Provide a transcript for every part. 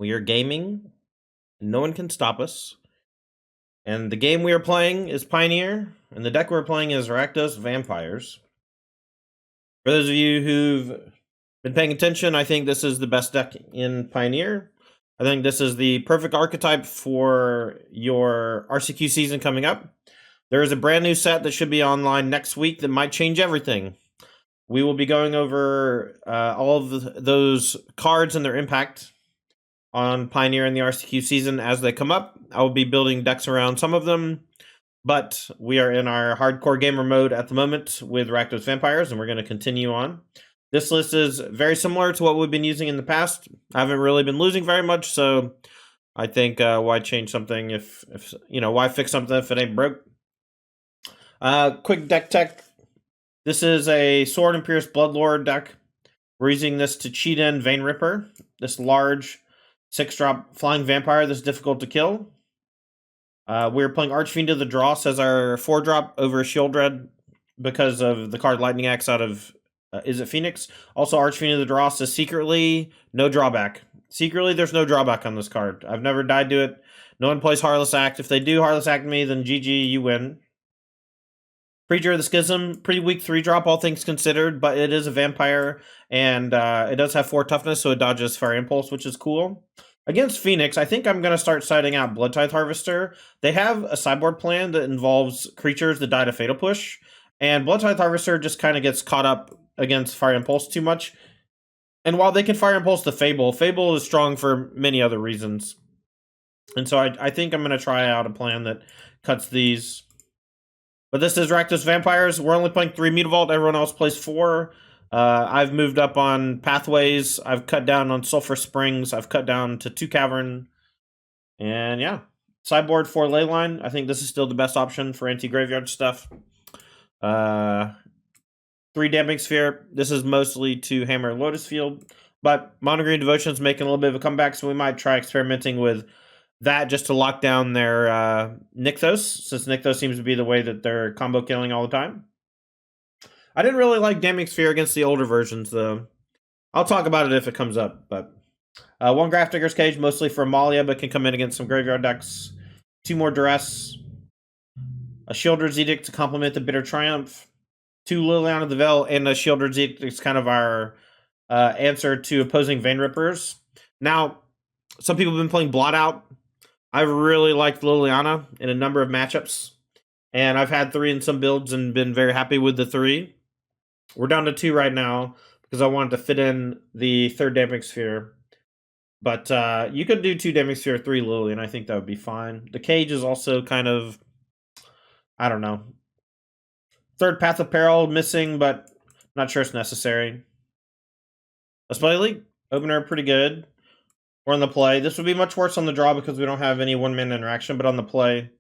We are gaming. No one can stop us. And the game we are playing is Pioneer, and the deck we're playing is Rakdos Vampires. For those of you who've been paying attention, I think this is the best deck in Pioneer. I think this is the perfect archetype for your RCQ season coming up. There is a brand new set that should be online next week that might change everything. We will be going over all of those cards and their impact on Pioneer in the RCQ season as they come up. I will be building decks around some of them, but we are in our hardcore gamer mode at the moment with Rakdos Vampires, and we're going to continue on. This list is very similar to what we've been using in the past. I haven't really been losing very much, so I think why change something if why fix something if it ain't broke? Quick deck tech. This is a Sword and Pierce Bloodlord deck. We're using this to cheat in Vein Ripper, this large 6-drop flying vampire that's difficult to kill. We're playing Archfiend of the Dross as our 4-drop over Shieldred because of the card Lightning Axe out of Is It Phoenix? Also, Archfiend of the Dross is secretly no drawback. Secretly, there's no drawback on this card. I've never died to it. No one plays Heartless Act. If they do Heartless Act me, then GG, you win. Preacher of the Schism, pretty weak 3-drop, all things considered, but it is a vampire, and it does have 4 toughness, so it dodges Fire Impulse, which is cool. Against Phoenix, I think I'm going to start siding out Bloodtithe Harvester. They have a sideboard plan that involves creatures that die to Fatal Push, and Bloodtithe Harvester just kind of gets caught up against Fire Impulse too much. And while they can Fire Impulse the Fable, Fable is strong for many other reasons. And so I think I'm going to try out a plan that cuts these. But this is Rakdos Vampires. We're only playing 3 Mutavault. Everyone else plays 4. I've moved up on Pathways. I've cut down on Sulphur Springs. I've cut down to 2 Cavern. And yeah. Sideboard 4 Leyline. I think this is still the best option for anti-graveyard stuff. 3 Damping Sphere. This is mostly to hammer Lotus Field. But Mono Green Devotion is making a little bit of a comeback, so we might try experimenting with that just to lock down their Nykthos, since Nykthos seems to be the way that they're combo killing all the time. I didn't really like Damping Sphere against the older versions, though. I'll talk about it if it comes up, but 1 Grafdigger's Cage, mostly for Amalia, but can come in against some graveyard decks. 2 more Duress. A Shieldred's Edict to complement the Bitter Triumph. 2 Liliana the Veil, and a Shieldred's Edict is kind of our answer to opposing Vein Rippers. Now, some people have been playing Blot Out. I've really liked Liliana in a number of matchups, and I've had 3 in some builds and been very happy with the 3. We're down to 2 right now because I wanted to fit in the 3rd Damping Sphere. But you could do 2 Damping Sphere, 3 Lily, and I think that would be fine. The Cage is also kind of, I don't know. 3rd Path of Peril missing, but not sure it's necessary. Let's play League. Opener pretty good. We're on the play. This would be much worse on the draw because we don't have any 1-man interaction, but on the play,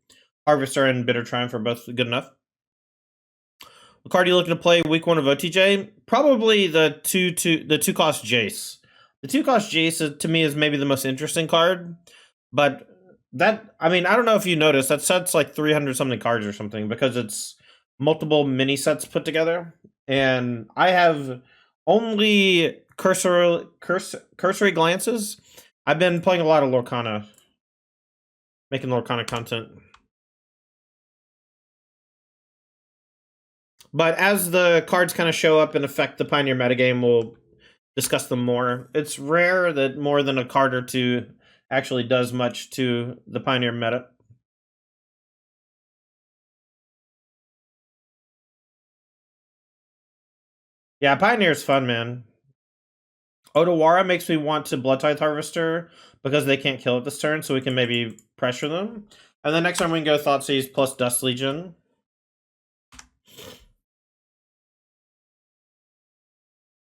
Harvester and Bitter Triumph are both good enough. What card are you looking to play week 1 of OTJ? Probably the 2-cost Jace. The 2-cost Jace, to me, is maybe the most interesting card, but that, I mean, I don't know if you noticed, that set's like 300-something cards or something because it's multiple mini sets put together, and I have only cursory glances. I've been playing a lot of Lorcana, making Lorcana content. But as the cards kind of show up and affect the Pioneer metagame, we'll discuss them more. It's rare that more than a card or 2 actually does much to the Pioneer meta. Yeah, Pioneer's fun, man. Otawara makes me want to Bloodtithe Harvester because they can't kill it this turn, so we can maybe pressure them. And then next time we can go Thoughtseize plus Dust Legion.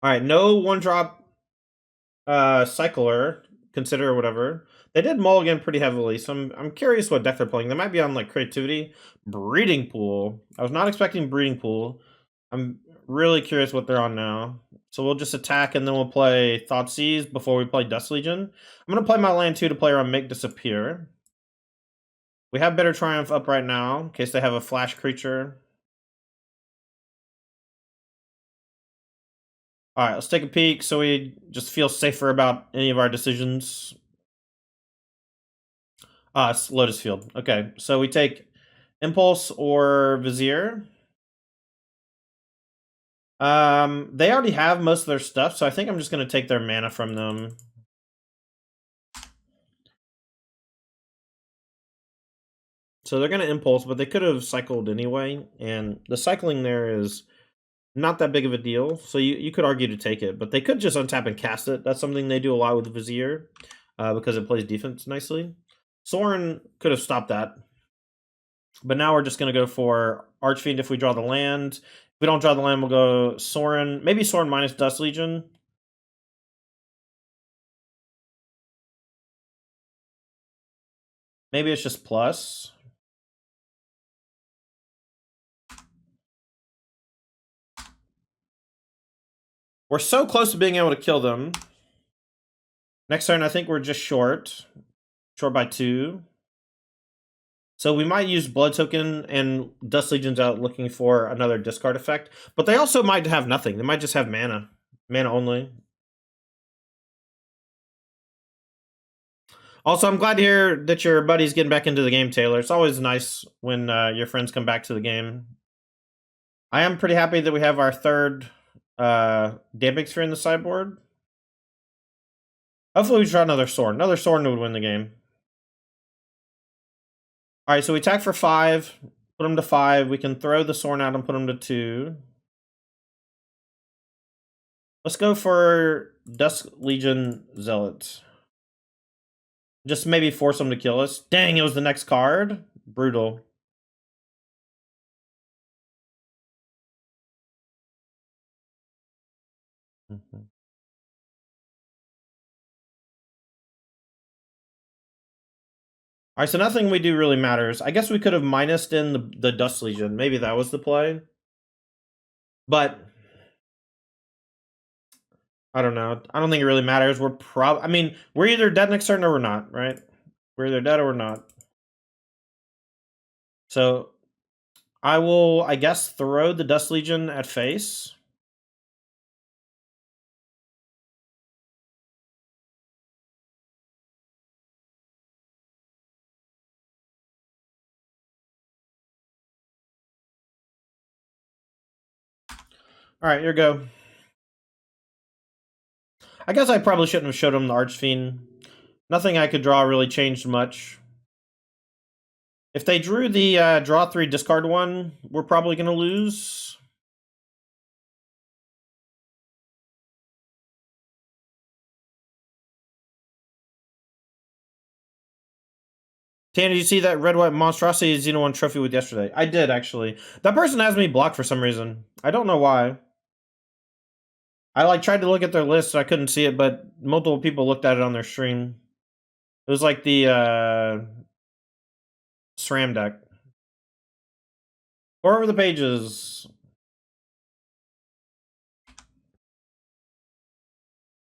Alright, no 1-drop Cycler, Consider or whatever. They did mulligan pretty heavily, so I'm curious what deck they're playing. They might be on like Creativity. Breeding Pool. I was not expecting Breeding Pool. I'm really curious what they're on now. So we'll just attack and then we'll play Thoughtseize before we play Dust Legion. I'm going to play my land 2 to play around Make Disappear. We have Bitter Triumph up right now in case they have a flash creature. Alright, let's take a peek so we just feel safer about any of our decisions. It's Lotus Field. Okay, so we take Impulse or Vizier. They already have most of their stuff, so I think I'm just going to take their mana from them. So they're going to Impulse, but they could have cycled anyway, and the cycling there is not that big of a deal, so you could argue to take it, but they could just untap and cast it. That's something they do a lot with Vizier, because it plays defense nicely. Sorin could have stopped that, but now we're just going to go for Archfiend if we draw the land. If we don't draw the land, we'll go Sorin. Maybe Sorin minus Dust Legion. Maybe it's just plus. We're so close to being able to kill them. Next turn, I think we're just short. Short by 2. So we might use Blood Token and Dust Legion's out looking for another discard effect. But they also might have nothing. They might just have mana. Mana only. Also, I'm glad to hear that your buddy's getting back into the game, Taylor. It's always nice when your friends come back to the game. I am pretty happy that we have our third Damping Sphere in the sideboard. Hopefully we draw another Sorin. Another Sorin would win the game. Alright, so we attack for 5. Put him to 5. We can throw the Sorin out and put him to 2. Let's go for Dusk Legion Zealot. Just maybe force him to kill us. Dang, it was the next card. Brutal. Alright, so nothing we do really matters. I guess we could have minused in the Dust Legion. Maybe that was the play. But I don't know. I don't think it really matters. I mean, we're either dead next turn or we're not, right? We're either dead or we're not. So I will, I guess, throw the Dust Legion at face. Alright, here we go. I guess I probably shouldn't have showed him the Archfiend. Nothing I could draw really changed much. If they drew the draw 3 discard 1, we're probably going to lose. Tandy, did you see that red-white monstrosity Xeno1 trophy with yesterday? I did, actually. That person has me blocked for some reason. I don't know why. I tried to look at their list, so I couldn't see it, but multiple people looked at it on their stream. It was like the SRAM deck. 4 over the pages.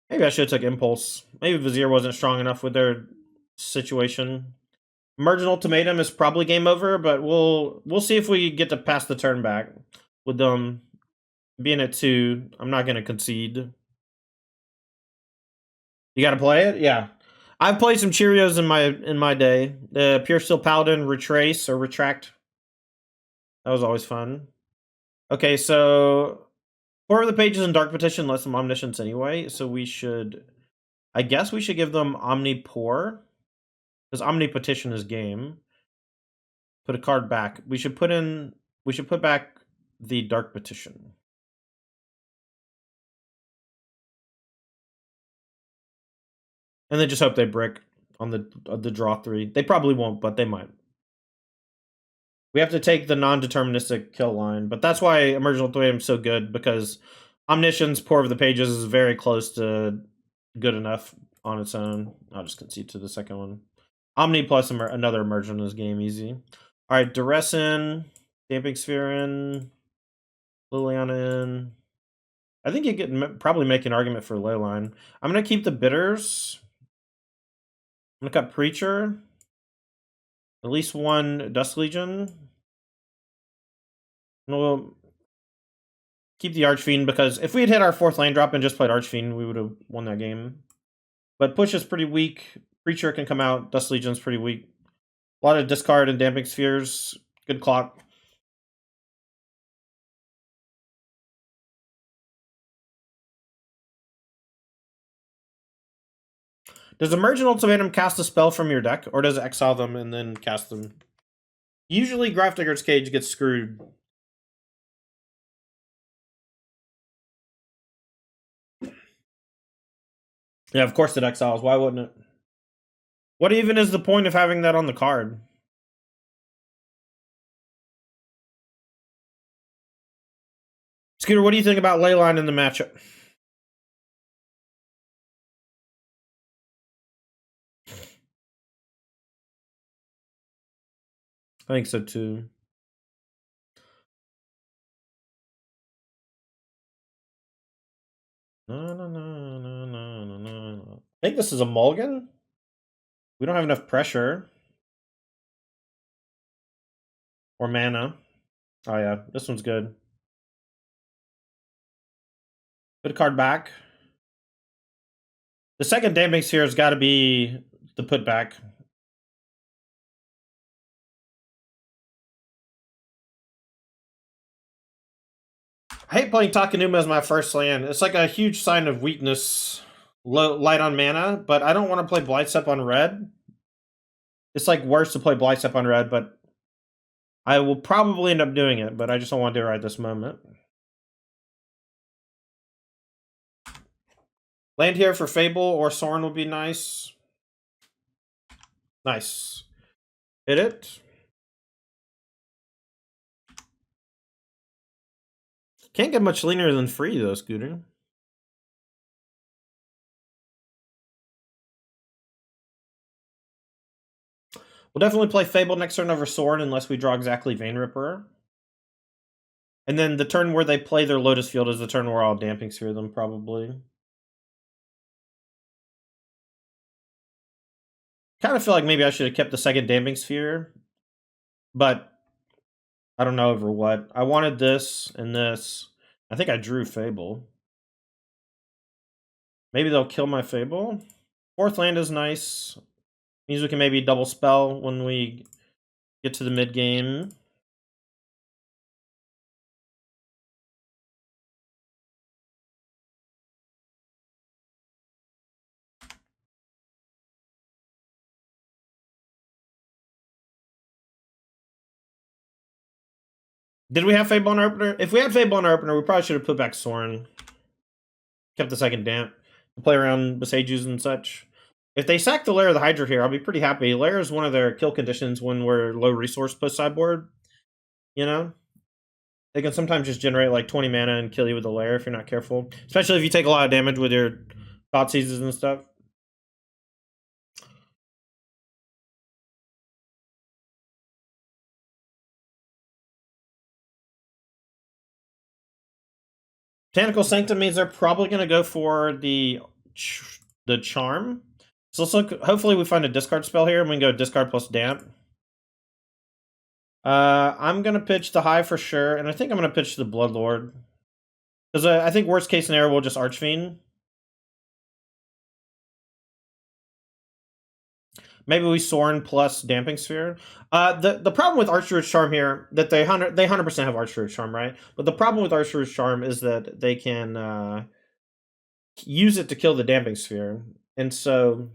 Maybe I should have took Impulse. Maybe Vizier wasn't strong enough with their situation. Emergent Ultimatum is probably game over, but we'll see if we get to pass the turn back with them being at 2. I'm not going to concede. You got to play it? Yeah. I've played some Cheerios in my day. The Pure Steel Paladin Retrace or Retract. That was always fun. Okay, so 4 of the pages in Dark Petition lets them Omniscience anyway, so we should... I guess we should give them Omnipore. Because Omnipetition is game. Put a card back. We should put back the Dark Petition. And then just hope they brick on the draw 3. They probably won't, but they might. We have to take the non-deterministic kill line, but that's why Emergent Ultimatum is so good, because Omniscience, Pour of the Pages is very close to good enough on its own. I'll just concede to the second one. Omni plus another Emergent is game easy. Alright, Duress in, Damping Sphere in, Liliana in. I think you could probably make an argument for Leyline. I'm going to keep the Bitters. I'm going to cut Preacher. At least 1 Dust Legion. And we'll keep the Archfiend, because if we had hit our 4th land drop and just played Archfiend, we would have won that game. But Push is pretty weak. Preacher can come out. Dust Legion's pretty weak. A lot of discard and damping spheres. Good clock. Does Emergent Ultimatum cast a spell from your deck, or does it exile them and then cast them? Usually Grafdigger's Cage gets screwed. Yeah, of course it exiles. Why wouldn't it? What even is the point of having that on the card? Scooter, what do you think about Leyline in the matchup? I think so too. No. I think this is a mulligan. We don't have enough pressure. Or mana. Oh yeah, this one's good. Put a card back. The second damping sphere has got to be the put back. I hate playing Takenuma as my first land. It's like a huge sign of weakness. Light on mana, but I don't want to play Blightstep on red. It's like worse to play Blightstep on red, but I will probably end up doing it, but I just don't want to do it right this moment. Land here for Fable or Sorin would be nice. Nice. Hit it. Can't get much leaner than free, though, Scooter. We'll definitely play Fable next turn over Sorin unless we draw exactly Vein Ripper. And then the turn where they play their Lotus Field is the turn where I'll Damping Sphere them, probably. Kind of feel like maybe I should have kept the second Damping Sphere. But I don't know over what. I wanted this and this. I think I drew Fable. Maybe they'll kill my Fable. Fourth land is nice. Means we can maybe double spell when we get to the mid game. Did we have Fable on our opener? If we had Fable on our opener, we probably should have put back Sorin. Kept the second damp. Play around Besagers and such. If they sack the Lair of the Hydra here, I'll be pretty happy. Lair is one of their kill conditions when we're low resource post sideboard. You know? They can sometimes just generate like 20 mana and kill you with the Lair if you're not careful. Especially if you take a lot of damage with your Thought Seizes and stuff. Botanical Sanctum means they're probably going to go for the charm. So let's look. Hopefully we find a discard spell here and we can go discard plus damp. I'm going to pitch the high for sure, and I think I'm going to pitch the Bloodlord. Because I think worst case scenario, we'll just Archfiend. Maybe we Sorin plus Damping Sphere. The problem with Archdruid's Charm here, that they 100% have Archdruid's Charm, right? But the problem with Archdruid's Charm is that they can use it to kill the Damping Sphere. And so...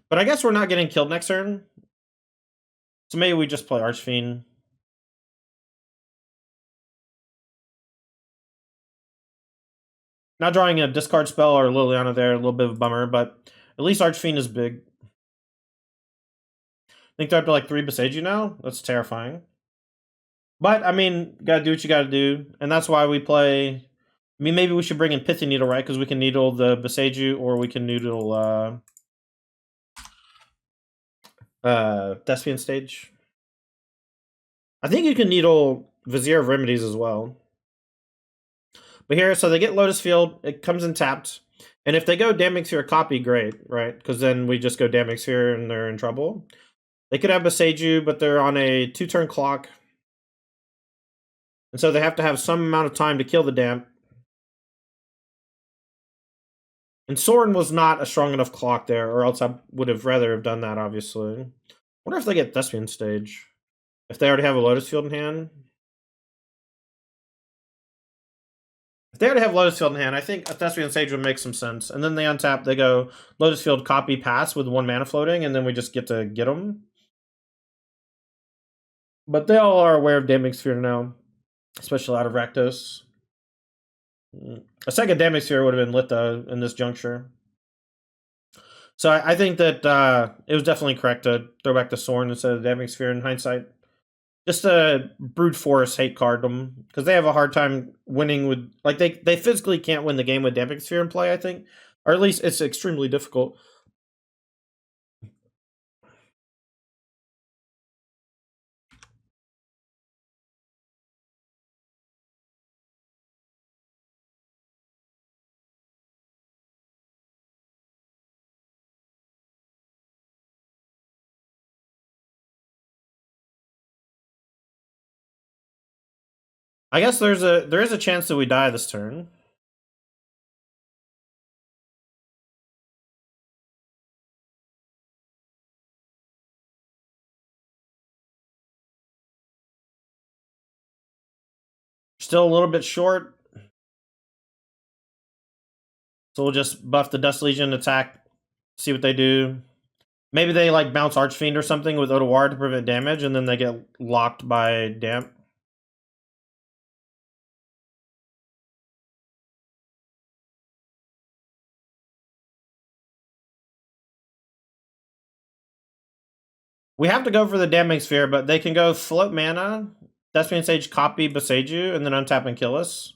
But I guess we're not getting killed next turn. So maybe we just play Archfiend. Not drawing a discard spell or Liliana there, a little bit of a bummer, but at least Archfiend is big. I think they're up to like 3 Besage now. That's terrifying. But, I mean, gotta do what you gotta do. And that's why we play... I mean, maybe we should bring in Pithy Needle, right? Because we can needle the Beseju, or we can needle Thespian Stage. I think you can needle Vizier of Remedies as well. But here, so they get Lotus Field, it comes in tapped. And if they go Damping Sphere copy, great, right? Because then we just go Damping Sphere and they're in trouble. They could have Beseju, but they're on a 2-turn clock. And so they have to have some amount of time to kill the damp. And Soren was not a strong enough clock there, or else I would have rather have done that, obviously. Wonder if they get Thespian Stage. If they already have a Lotus Field in hand. If they already have Lotus Field in hand, I think a Thespian Stage would make some sense. And then they untap, they go Lotus Field, copy, pass with 1 mana floating, and then we just get to get them. But they all are aware of Damning Sphere now, especially out of Rakdos. A second Damning Sphere would have been lit, though, in this juncture. So I think that it was definitely correct to throw back the Soren instead of the Damning Sphere in hindsight. Just a brute force hate card them because they have a hard time winning with, like, they physically can't win the game with Damning Sphere in play, I think, or at least it's extremely difficult. I guess there is a chance that we die this turn. Still a little bit short. So we'll just buff the Dust Legion, attack, see what they do. Maybe they like bounce Archfiend or something with Otawar to prevent damage, and then they get locked by Damp. We have to go for the Damning Sphere, but they can go float mana, Thespian Sage, copy Beseiju, and then untap and kill us.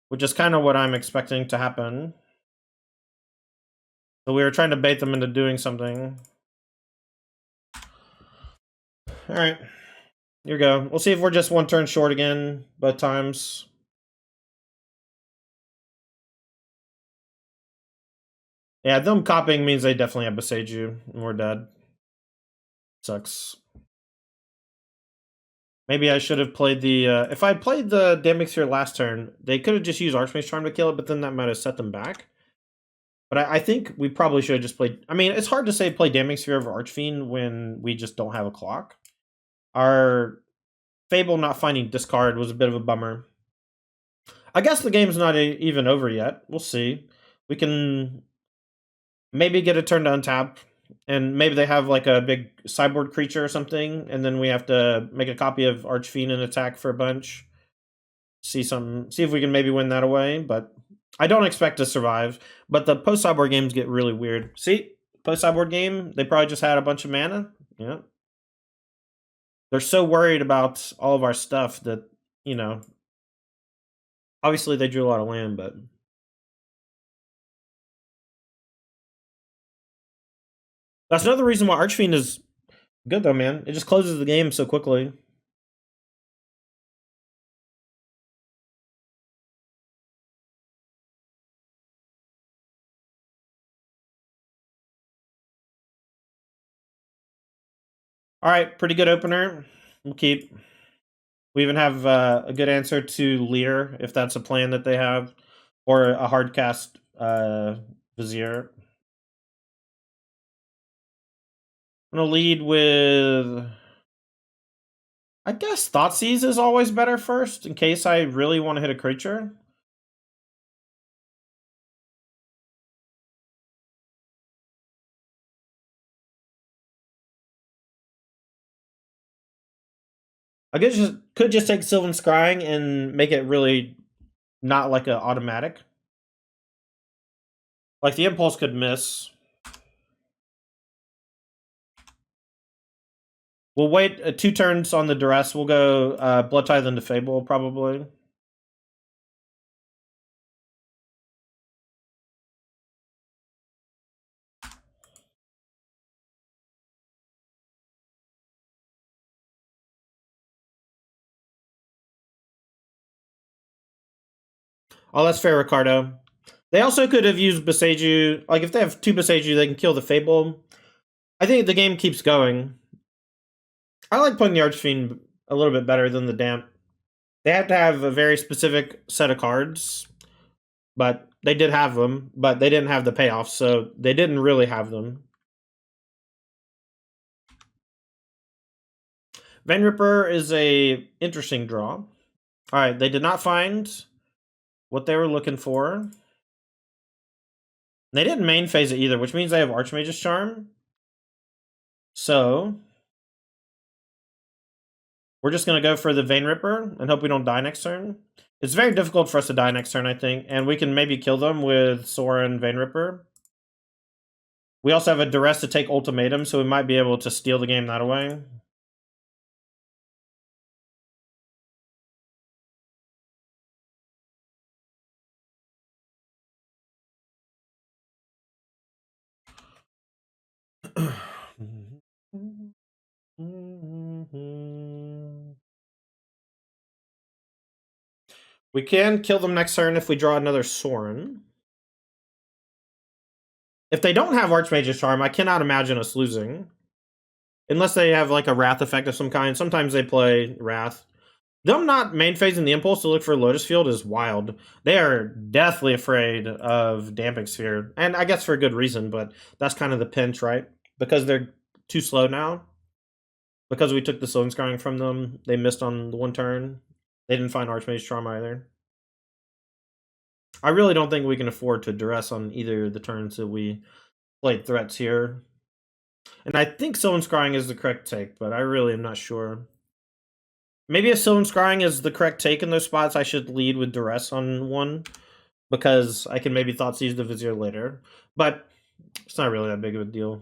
Which is kind of what I'm expecting to happen. So we were trying to bait them into doing something. Alright. Here we go. We'll see if we're just 1 turn short again, both times. Yeah, them copying means they definitely have Beseiju, and we're dead. Sucks. Maybe I should have played the... if I played the Damning Sphere last turn, they could have just used Archmage's Charm to kill it, but then that might have set them back. But I think we probably should have just played... I mean, it's hard to say play Damning Sphere over Archfiend when we just don't have a clock. Our Fable not finding discard was a bit of a bummer. I guess the game's not even over yet. We'll see. We can maybe get a turn to untap, and maybe they have like a big sideboard creature or something, and then we have to make a copy of Archfiend and attack for a bunch. See if we can maybe win that away, but I don't expect to survive. But the post sideboard games get really weird. See, post sideboard game, they probably just had a bunch of mana. Yeah. They're so worried about all of our stuff that, you know, obviously they drew a lot of land, but that's another reason why Archfiend is good, though, man. It just closes the game so quickly. All right, pretty good opener. We'll keep. We even have a good answer to Lear, if that's a plan that they have, or a hard cast Vizier. I'm going to lead with... I guess Thoughtseize is always better first, in case I really want to hit a creature. I could just take Sylvan Scrying and make it really not like an automatic. Like the Impulse could miss. We'll wait 2 turns on the Duress. We'll go Blood Tithe into Fable, probably. Oh, that's fair, Ricardo. They also could have used Beseiju. Like, if they have 2 Beseiju, they can kill the Fable. I think the game keeps going. I like playing the Archfiend a little bit better than the Damp. They have to have a very specific set of cards, but they did have them, but they didn't have the payoff, so they didn't really have them. Vein Ripper is a interesting draw. All right, they did not find what they were looking for. They didn't main phase it either, which means they have Archmage's Charm. So we're just going to go for the Vein Ripper and hope we don't die next turn. It's very difficult for us to die next turn, I think, and we can maybe kill them with Sora and Vein Ripper. We also have a Duress to take Ultimatum, so we might be able to steal the game that way. We can kill them next turn if we draw another Sorin. If they don't have Archmage's Charm, I cannot imagine us losing. Unless they have like a Wrath effect of some kind. Sometimes they play Wrath. Them not main phasing the Impulse to look for Lotus Field is wild. They are deathly afraid of Damping Sphere. And I guess for a good reason, but that's kind of the pinch, right? Because they're too slow now. Because we took the Stone Scrying from them, they missed on the one turn. They didn't find Archmage's Charm either. I really don't think we can afford to duress on either of the turns that we played threats here. And I think Stone Scrying is the correct take, but I really am not sure. Maybe if Stone Scrying is the correct take in those spots, I should lead with duress on one, because I can maybe Thoughtseize the Vizier later. But it's not really that big of a deal.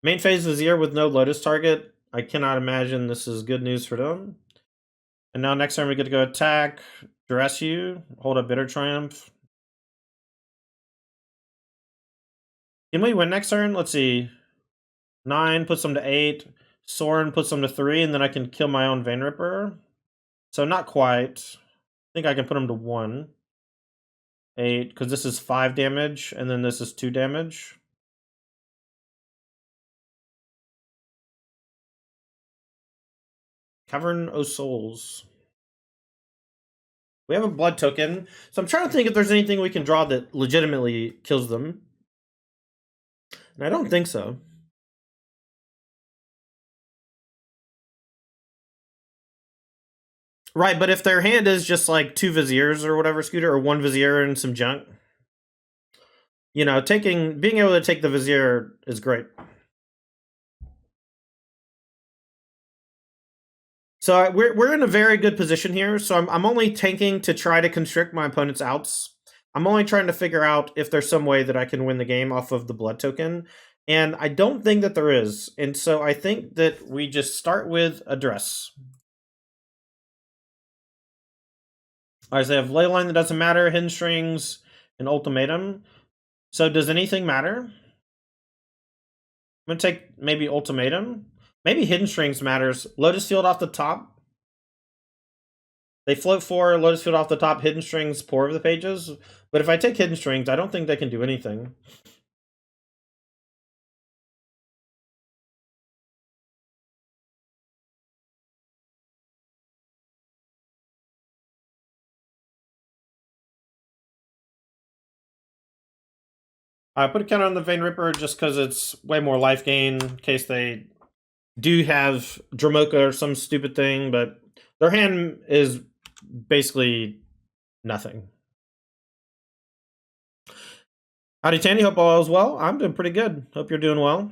Main phase Vizier with no Lotus target. I cannot imagine this is good news for them. And now next turn we get to go attack, duress you, hold up Bitter Triumph. Can we win next turn? Let's see. 9 puts them to 8. Sorin puts them to 3, and then I can kill my own Vein Ripper. So not quite. I think I can put them to 1. 8, because this is 5 damage, and then this is 2 damage. Cavern o' Souls. We have a blood token, so I'm trying to think if there's anything we can draw that legitimately kills them. And I don't think so. Right, but if their hand is just like 2 Viziers or whatever, Scooter, or 1 Vizier and some junk, you know, being able to take the Vizier is great. So we're in a very good position here. So I'm only tanking to try to constrict my opponent's outs. I'm only trying to figure out if there's some way that I can win the game off of the blood token. And I don't think that there is. And so I think that we just start with a duress. All right, so I have Leyline that doesn't matter, Hidden Strings, and Ultimatum. So does anything matter? I'm going to take maybe Ultimatum. Maybe Hidden Strings matters. Lotus Field off the top. They float 4, Lotus Field off the top, Hidden Strings, pour over the pages. But if I take Hidden Strings, I don't think they can do anything. I put a counter on the Vein Ripper just because it's way more life gain in case they do have Dramoka or some stupid thing, but their hand is basically nothing. Howdy, Tandy. Hope all is well. I'm doing pretty good. Hope you're doing well.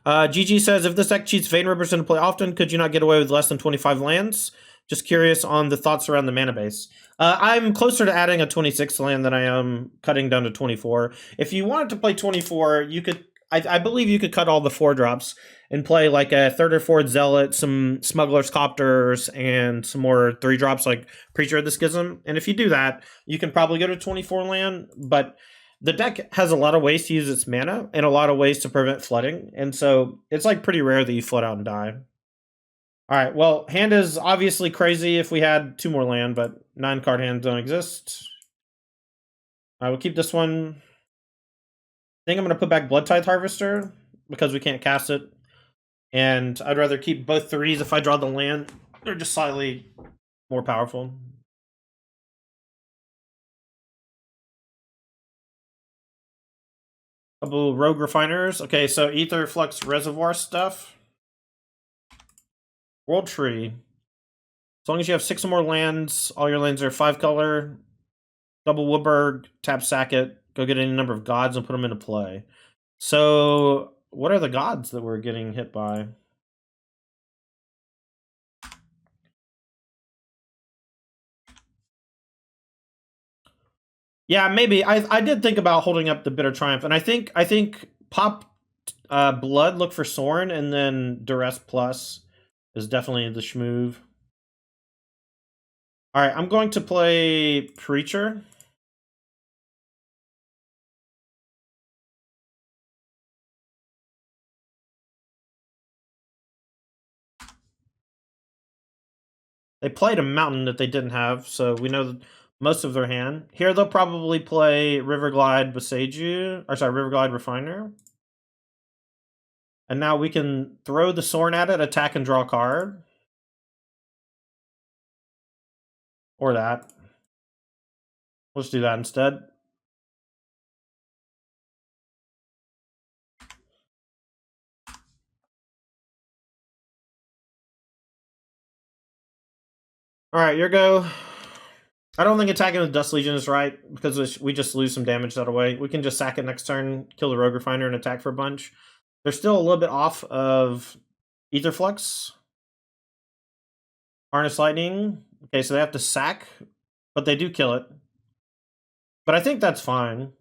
GG says, if this deck cheats Vein Rippers into play often, could you not get away with less than 25 lands? Just curious on the thoughts around the mana base. I'm closer to adding a 26 land than I am cutting down to 24. If you wanted to play 24, you could. I believe you could cut all the 4-drops and play like a 3rd or 4th Zealot, some Smuggler's Copters, and some more 3-drops like Preacher of the Schism. And if you do that, you can probably go to 24 land, but the deck has a lot of ways to use its mana and a lot of ways to prevent flooding. And so it's like pretty rare that you flood out and die. All right, well, hand is obviously crazy if we had 2 more land, but 9-card hands don't exist. I will keep this one. I think I'm going to put back Blood Tithe Harvester because we can't cast it. And I'd rather keep both 3s if I draw the land. They're just slightly more powerful. Couple rogue refiners. Okay, so ether flux reservoir stuff. World tree. As long as you have 6 or more lands, all your lands are 5 color. Double Woodberg, tap Sacket, go get any number of gods and put them into play. So, what are the gods that we're getting hit by? Yeah, maybe. I did think about holding up the Bitter Triumph, and I think pop Blood, look for Sorin, and then Duress Plus is definitely the schmoove. All right, I'm going to play Preacher. They played a mountain that they didn't have, so we know most of their hand. Here they'll probably play Riverglide Boseiju, or sorry, Riverglide Refiner. And now we can throw the Sorin at it, attack and draw a card. Or that. Let's do that instead. Alright, your go. I don't think attacking with Dust Legion is right, because we just lose some damage that way. We can just sack it next turn, kill the Rogue Refiner, and attack for a bunch. They're still a little bit off of Etherflux. Harness Lightning. Okay, so they have to sack, but they do kill it. But I think that's fine.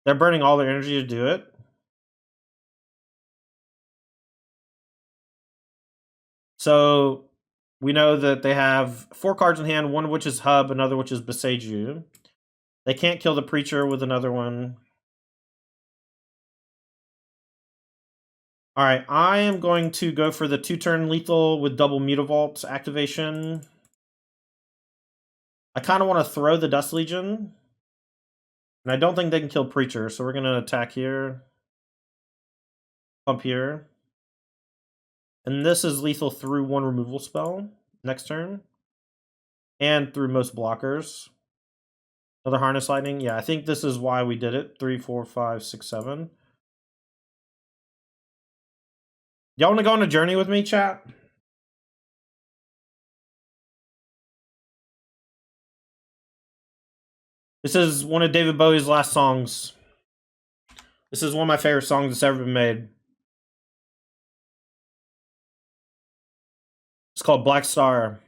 They're burning all their energy to do it. So we know that they have 4 cards in hand, one of which is Hub, another which is Boseiju. They can't kill the Preacher with another one. Alright, I am going to go for the 2-turn lethal with double Mutavault activation. I kind of want to throw the Dust Legion. And I don't think they can kill Preacher, so we're going to attack here. Pump here. And this is lethal through 1 removal spell next turn. And through most blockers. Another Harness Lightning. Yeah, I think this is why we did it. 3, 4, 5, 6, 7. Y'all want to go on a journey with me, chat? This is one of David Bowie's last songs. This is one of my favorite songs that's ever been made. It's called Black Star.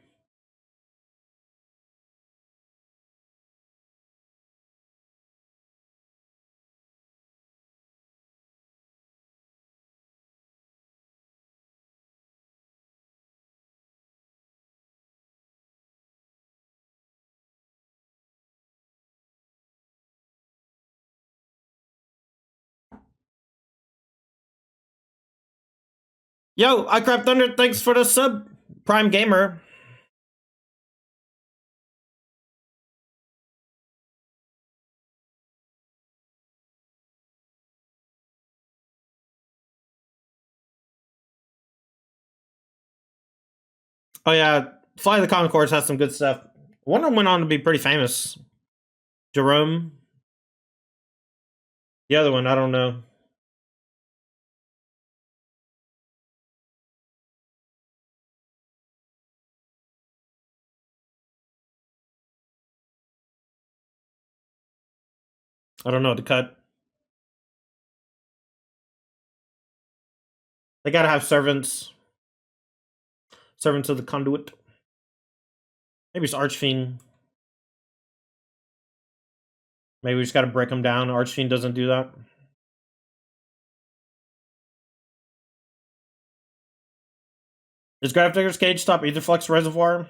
Yo, I Crap Thunder, thanks for the sub, Prime Gamer. Oh yeah, Fly the Concourse has some good stuff. One of them went on to be pretty famous. Jerome. The other one, I don't know. I don't know what to cut. They gotta have servants. Servants of the Conduit. Maybe it's Archfiend. Maybe we just gotta break them down. Archfiend doesn't do that. Does Gravedigger's Cage stop Etherflux Reservoir?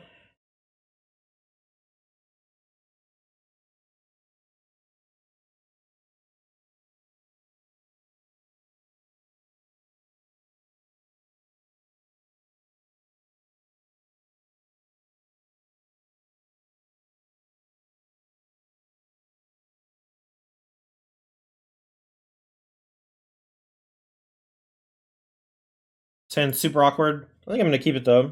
Sounds super awkward. I think I'm gonna keep it though.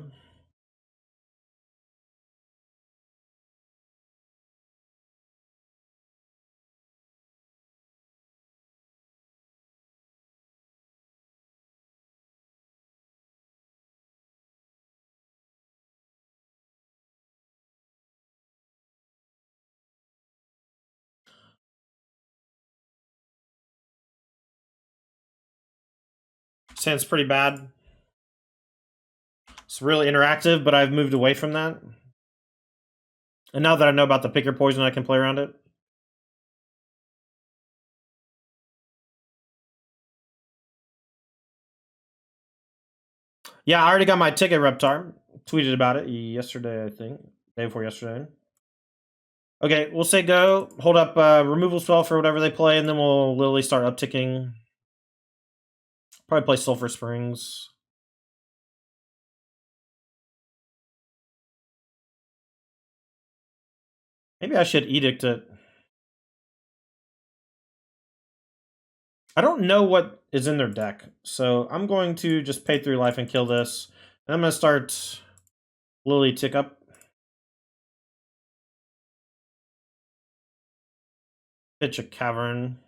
Sounds pretty bad. It's really interactive, but I've moved away from that. And now that I know about the pick your poison, I can play around it. Yeah, I already got my ticket, Reptar. Tweeted about it yesterday, I think. Day before yesterday. Okay, we'll say go. Hold up removal spell for whatever they play, and then we'll literally start upticking. Probably play Sulfur Springs. Maybe I should Edict it. I don't know what is in their deck, so I'm going to just pay 3 life and kill this. And I'm going to start Lily tick up. Pitch a Cavern.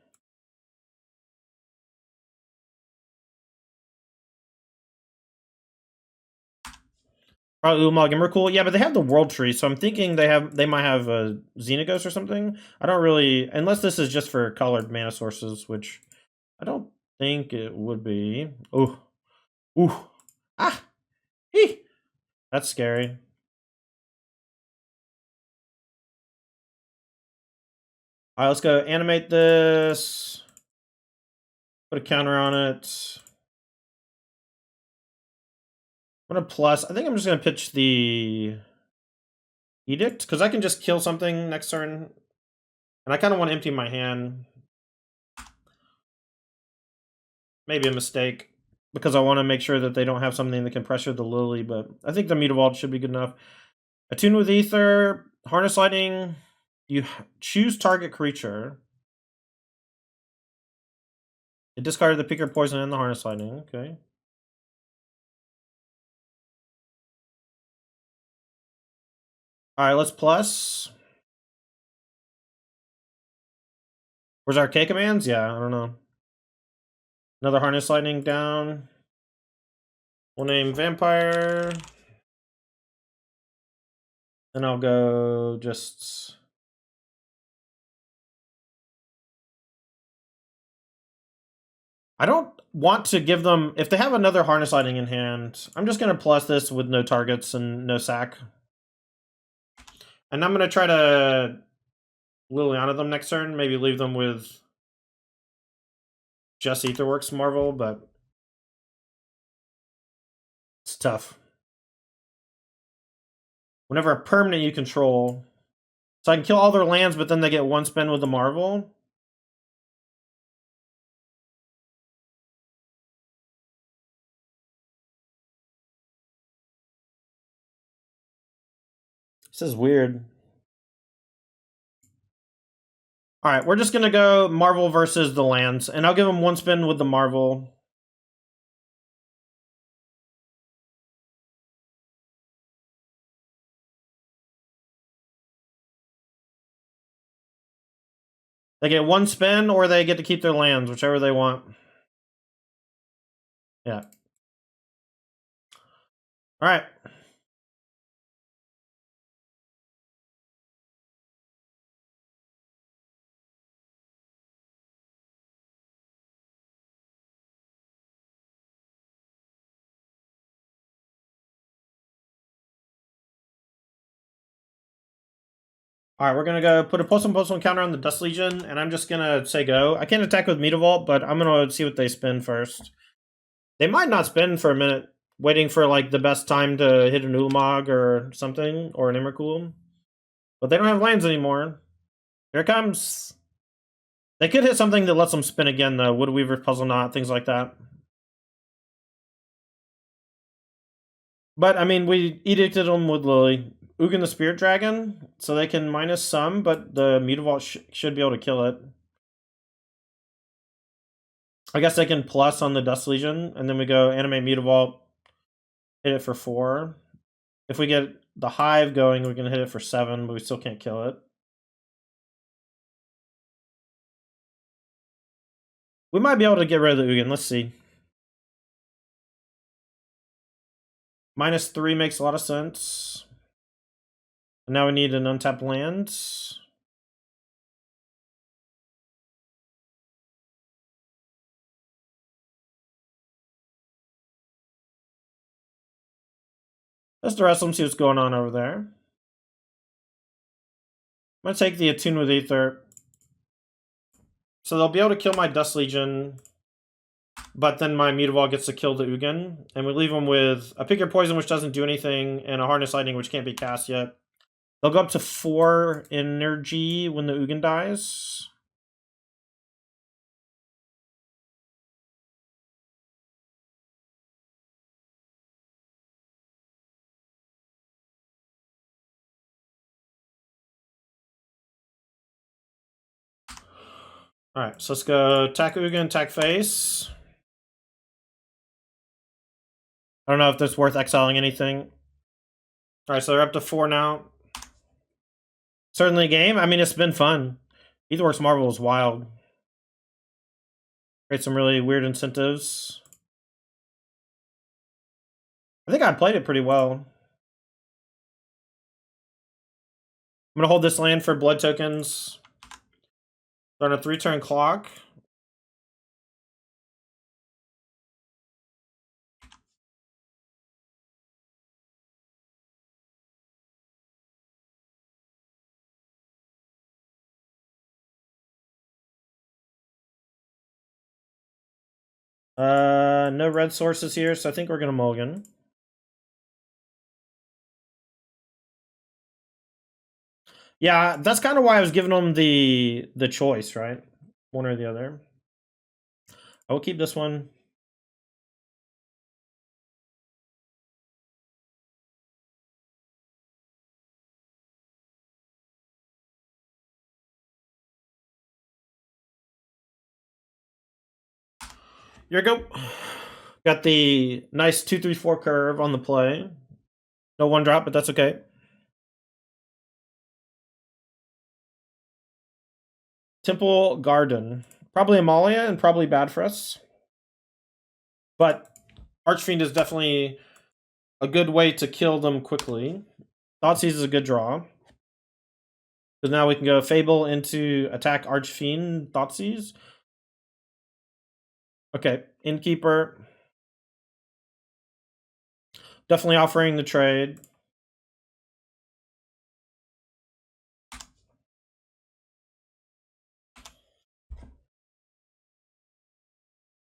Probably Ulamog Emrakul. Yeah, but they have the World Tree, so I'm thinking they might have a Xenagos or something. I don't really, unless this is just for colored mana sources, which I don't think it would be. Ooh. Ooh. Ah! Eeh! That's scary. Alright, let's go animate this. Put a counter on it. I'm gonna plus. I think I'm just gonna pitch the Edict, because I can just kill something next turn. And I kind of want to empty my hand. Maybe a mistake, because I want to make sure that they don't have something that can pressure the Lily, but I think the Mutavault should be good enough. Attune with Ether, Harness Lightning, you choose target creature. It discarded the Picker Poison and the Harness Lightning, okay. Alright, let's plus. Where's our K commands? Yeah, I don't know. Another Harness Lightning down. We'll name Vampire. Then I'll go just... I don't want to give them... If they have another Harness Lightning in hand, I'm just going to plus this with no targets and no sack. And I'm going to try to Liliana them next turn. Maybe leave them with just Aetherworks Marvel, but it's tough. Whenever a permanent you control... So I can kill all their lands, but then they get 1 spin with the Marvel. This is weird. Alright, we're just going to go Marvel versus the lands. And I'll give them 1 spin with the Marvel. They get 1 spin, or they get to keep their lands, whichever they want. Yeah. Alright. Alright, we're gonna go put a +1/+1 counter on the Dust Legion, and I'm just gonna say go. I can't attack with Mutavault, but I'm gonna see what they spin first. They might not spin for a minute, waiting for like the best time to hit an Ulamog or something, or an Emrakul. But they don't have lands anymore. Here it comes. They could hit something that lets them spin again, though. Woodweaver, Puzzle Knot, things like that. But, I mean, we edicted them with Lily. Ugin the Spirit Dragon, so they can minus some, but the Mutavault should be able to kill it. I guess they can plus on the Dust Legion, and then we go animate Mutavault, hit it for 4. If we get the Hive going, we can hit it for 7, but we still can't kill it. We might be able to get rid of the Ugin. Let's see. -3 makes a lot of sense. And now we need an untapped land. Let's the rest of them, see what's going on over there. I'm gonna take the Attune with Ether. So they'll be able to kill my Dust Legion, but then my Mutavault gets to kill the Ugin, and we leave them with a Pick Your Poison, which doesn't do anything, and a Harness Lightning, which can't be cast yet. They'll go up to 4 energy when the Ugin dies. Alright, so let's go attack Ugin, attack face. I don't know if that's worth exiling anything. Alright, so they're up to 4 now. Certainly a game. I mean, it's been fun. Aetherworks Marvel is wild. Create some really weird incentives. I think I played it pretty well. I'm gonna hold this land for blood tokens. Start a 3-turn clock. No red sources here, so I think we're gonna mulligan. Yeah, that's kind of why I was giving them the choice, right? One or the other. I will keep this one. Here we go. Got the nice 2-3-4 curve on the play. No 1-drop, but that's okay. Temple Garden. Probably Amalia and probably bad for us. But Archfiend is definitely a good way to kill them quickly. Thoughtseize is a good draw. So now we can go Fable into attack Archfiend, Thoughtseize. Okay, Innkeeper. Definitely offering the trade.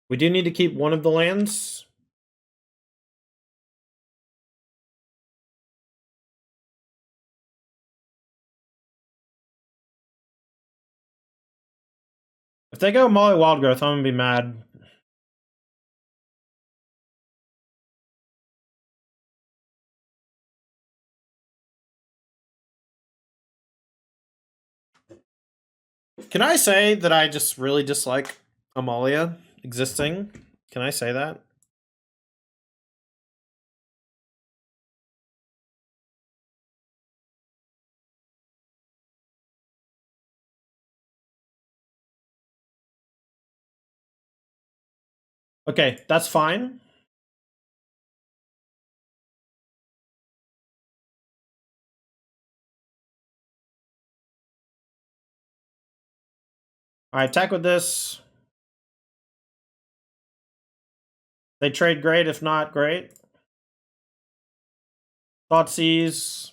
We do need to keep one of the lands. If they go Molly Wildgrowth, I'm gonna be mad. Can I say that I just really dislike Amalia existing? Can I say that? Okay, that's fine. I attack with this. They trade great, if not great. Thoughtseize.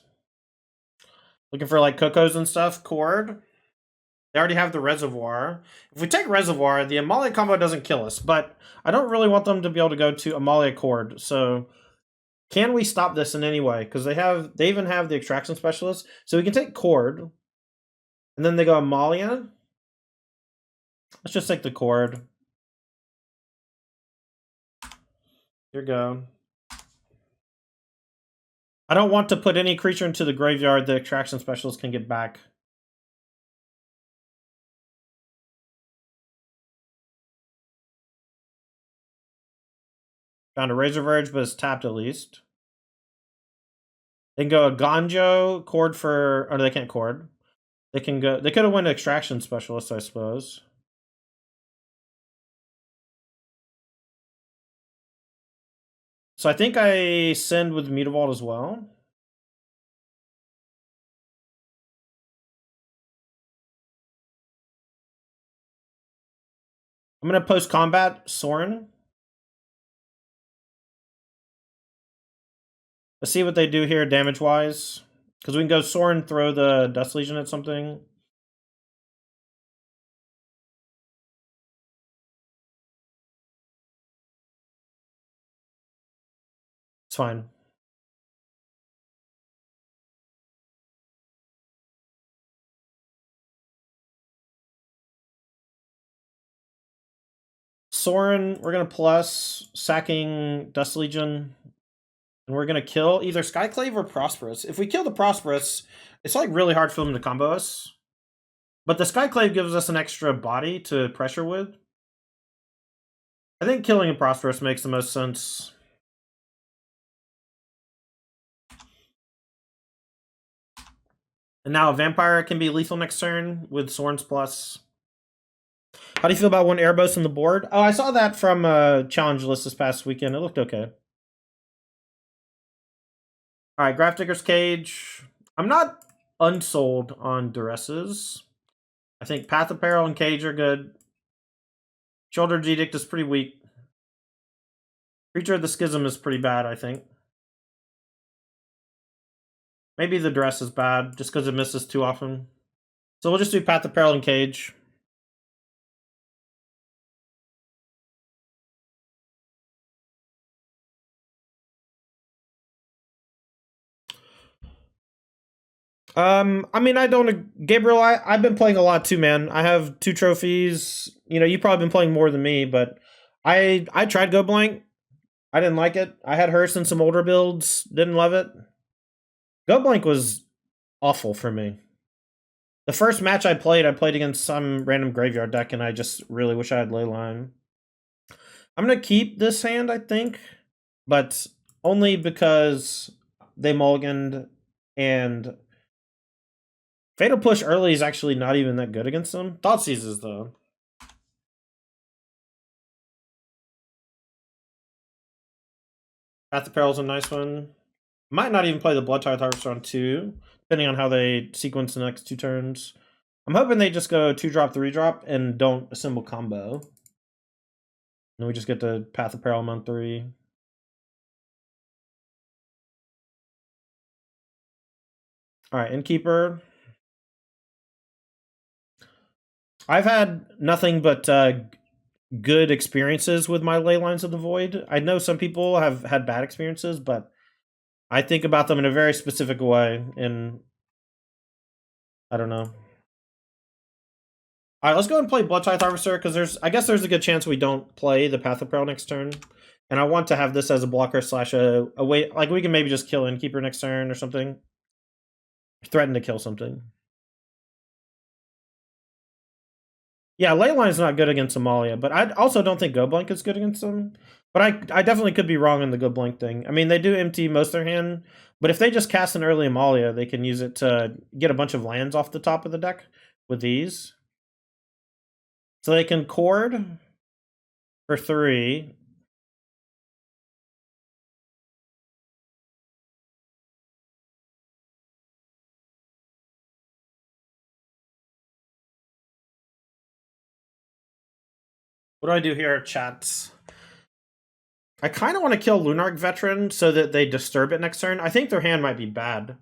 Looking for like Cocos and stuff. Cord. They already have the Reservoir. If we take Reservoir, the Amalia combo doesn't kill us, but I don't really want them to be able to go to Amalia Cord. So can we stop this in any way? Because they even have the Extraction Specialist. So we can take Cord. And then they go Amalia. Let's just take the Cord. Here we go. I don't want to put any creature into the graveyard the Extraction Specialist can get back. Found a Razor Verge, but it's tapped at least. They can go a Ganjo, Cord for... Or they can't Cord. They can go... They could have won Extraction Specialist, I suppose. So I think I send with Mutavault as well. I'm going to post-combat Sorin. Let's see what they do here damage-wise. Because we can go Soren, throw the Dust Legion at something. It's fine. Soren, we're going to plus, sacking Dust Legion. And we're going to kill either Skyclave or Prosperous. If we kill the Prosperous, it's like really hard for them to combo us. But the Skyclave gives us an extra body to pressure with. I think killing a Prosperous makes the most sense. And now a Vampire can be lethal next turn with Soren's plus. How do you feel about one Erebos on the board? Oh, I saw that from a challenge list this past weekend. It looked okay. All right, Grafdigger's Cage. I'm not unsold on Duresses. I think Path of Peril and Cage are good. Shoulder's Edict is pretty weak. Creature of the Schism is pretty bad, I think. Maybe the Duress is bad, just because it misses too often. So we'll just do Path of Peril and Cage. I mean, I don't. Gabriel, I've been playing a lot too, man. I have 2 trophies. You know, you've probably been playing more than me, but I tried Go Blank. I didn't like it. I had Hearst in some older builds. Didn't love it. Go Blank was awful for me. The first match I played against some random graveyard deck, and I just really wish I had Leyline. I'm going to keep this hand, I think, but only because they mulliganed, and Fatal Push early is actually not even that good against them. Thoughtseize is, though. Path of Peril is a nice one. Might not even play the Blood Tithe Harvester on 2, depending on how they sequence the next 2 turns. I'm hoping they just go 2-drop, 3-drop, and don't assemble combo. And we just get the Path of Peril on 3. Alright, Innkeeper. I've had nothing but good experiences with my Ley Lines of the Void. I know some people have had bad experiences, but I think about them in a very specific way, and I don't know. All right, let's go and play Blood Tithe Harvester, because I guess there's a good chance we don't play the Path of Peril next turn. And I want to have this as a blocker slash a way, like we can maybe just kill Innkeeper next turn or something. Threaten to kill something. Yeah, Leyline's not good against Amalia, but I also don't think Go Blank is good against them. But I definitely could be wrong on the Go Blank thing. I mean, they do empty most of their hand, but if they just cast an early Amalia, they can use it to get a bunch of lands off the top of the deck with these. So they can Chord for 3. What do I do here, chat? I kind of want to kill Lunarch Veteran so that they disturb it next turn. I think their hand might be bad.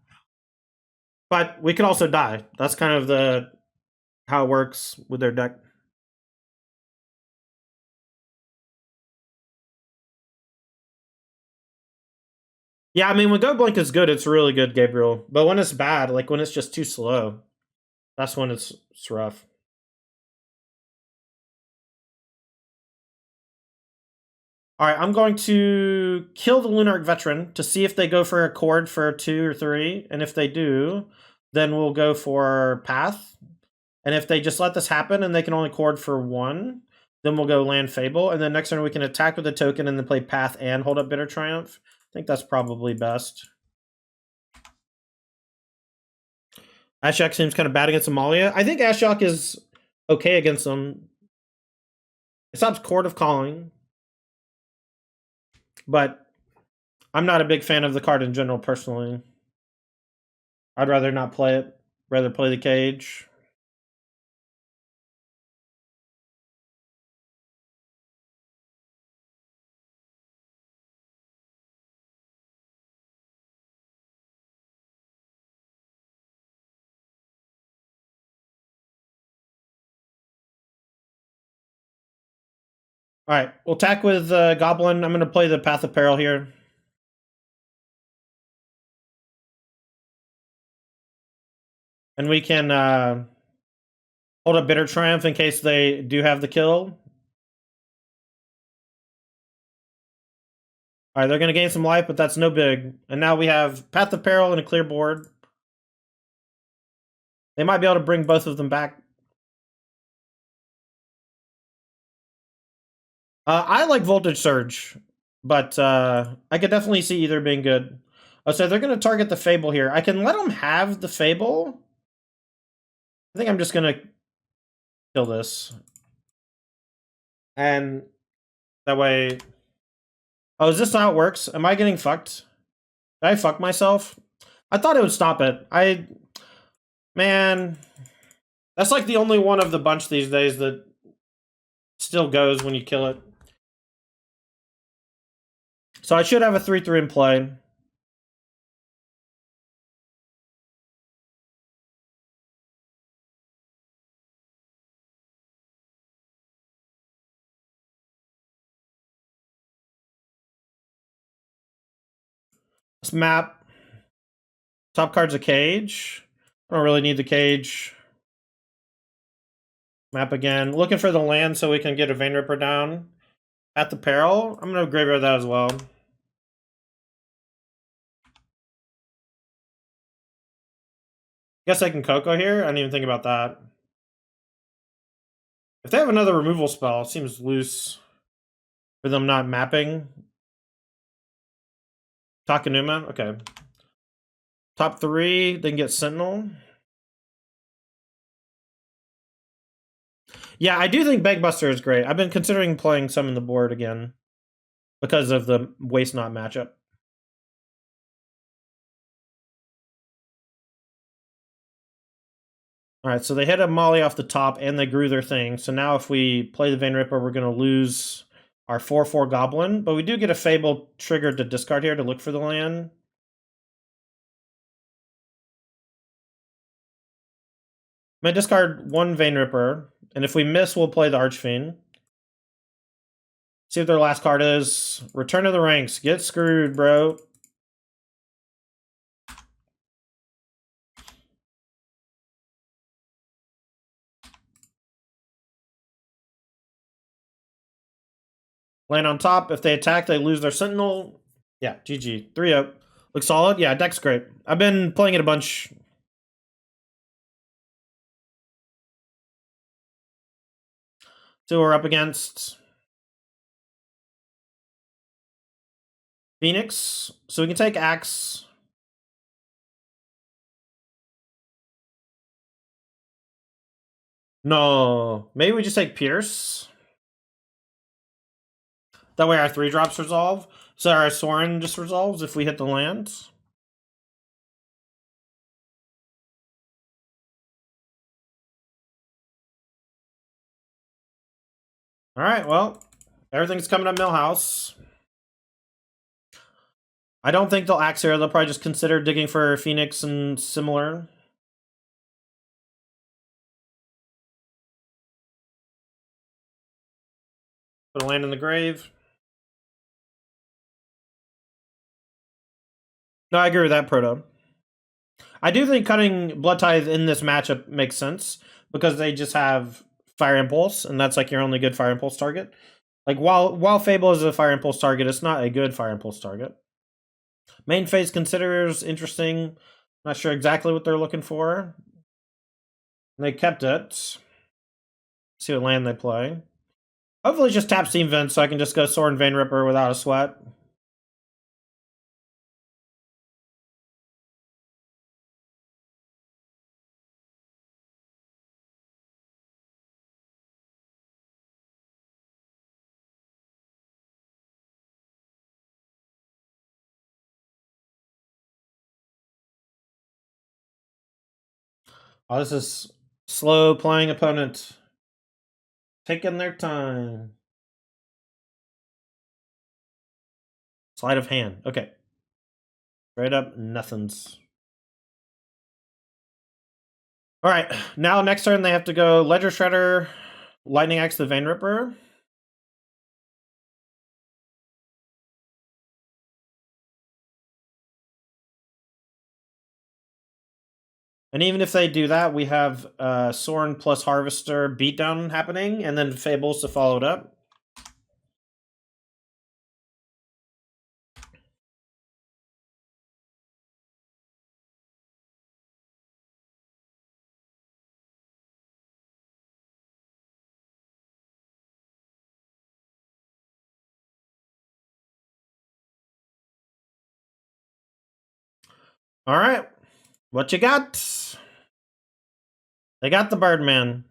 But we could also die. That's kind of how it works with their deck. Yeah, I mean, when Go Blink is good, it's really good, Gabriel. But when it's bad, like when it's just too slow, that's when it's rough. All right, I'm going to kill the Lunarch Veteran to see if they go for a Chord for 2 or 3. And if they do, then we'll go for Path. And if they just let this happen and they can only Chord for 1, then we'll go Land Fable. And then next turn we can attack with a token and then play Path and hold up Bitter Triumph. I think that's probably best. Ashiok seems kind of bad against Amalia. I think Ashiok is okay against them. It stops Court of Calling. But I'm not a big fan of the card in general, personally. I'd rather not play it. Rather play the Cage. All right, we'll attack with Goblin. I'm going to play the Path of Peril here. And we can hold a Bitter Triumph in case they do have the kill. All right, they're going to gain some life, but that's no big. And now we have Path of Peril and a clear board. They might be able to bring both of them back. I like Voltage Surge, but I could definitely see either being good. Oh, so they're going to target the Fable here. I can let them have the Fable. I think I'm just going to kill this. And that way... Oh, is this not how it works? Am I getting fucked? Did I fuck myself? I thought it would stop it. Man... That's like the only one of the bunch these days that still goes when you kill it. So I should have a 3/3 in play. This map. Top card's a cage. I don't really need the cage. Map again. Looking for the land so we can get a Vein Ripper down. At the Peril. I'm going to graveyard that as well. Guess I can Coco here. I didn't even think about that. If they have another removal spell, it seems loose for them not mapping. Takanuma? Okay. Top 3, they can get Sentinel. Yeah, I do think Bagbuster is great. I've been considering playing some in the board again because of the Waste Not matchup. Alright, so they hit a Molly off the top and they grew their thing. So now if we play the Vein Ripper, we're going to lose our 4/4 Goblin. But we do get a Fable triggered to discard here to look for the land. I'm going to discard 1 Vein Ripper. And if we miss, we'll play the Archfiend. See what their last card is. Return to the Ranks. Get screwed, bro. Land on top. If they attack, they lose their Sentinel. Yeah, GG. 3-0. Looks solid. Yeah, deck's great. I've been playing it a bunch. So we're up against Phoenix. So we can take Axe. No. Maybe we just take Pierce. That way our 3-drops resolve. So our Sorin just resolves if we hit the land. Alright, well. Everything's coming up Millhouse. I don't think they'll Axe here. They'll probably just consider digging for Phoenix and similar. Put a land in the grave. No, I agree with that, Proto. I do think cutting Blood Tithe in this matchup makes sense because they just have Fire Impulse, and that's like your only good Fire Impulse target. Like while Fable is a Fire Impulse target, it's not a good Fire Impulse target. Main phase considers interesting. Not sure exactly what they're looking for. They kept it. See what land they play. Hopefully just tap Steam Vent so I can just go Sword and Vein Ripper without a sweat. Oh, this is slow playing opponent. Taking their time. Sleight of hand. Okay. Straight up nothings. Alright, now next turn they have to go Ledger Shredder, Lightning Axe the Vein Ripper. And even if they do that, we have Soren plus Harvester beatdown happening, and then Fables to follow it up. All right. What you got? They got the Birdman.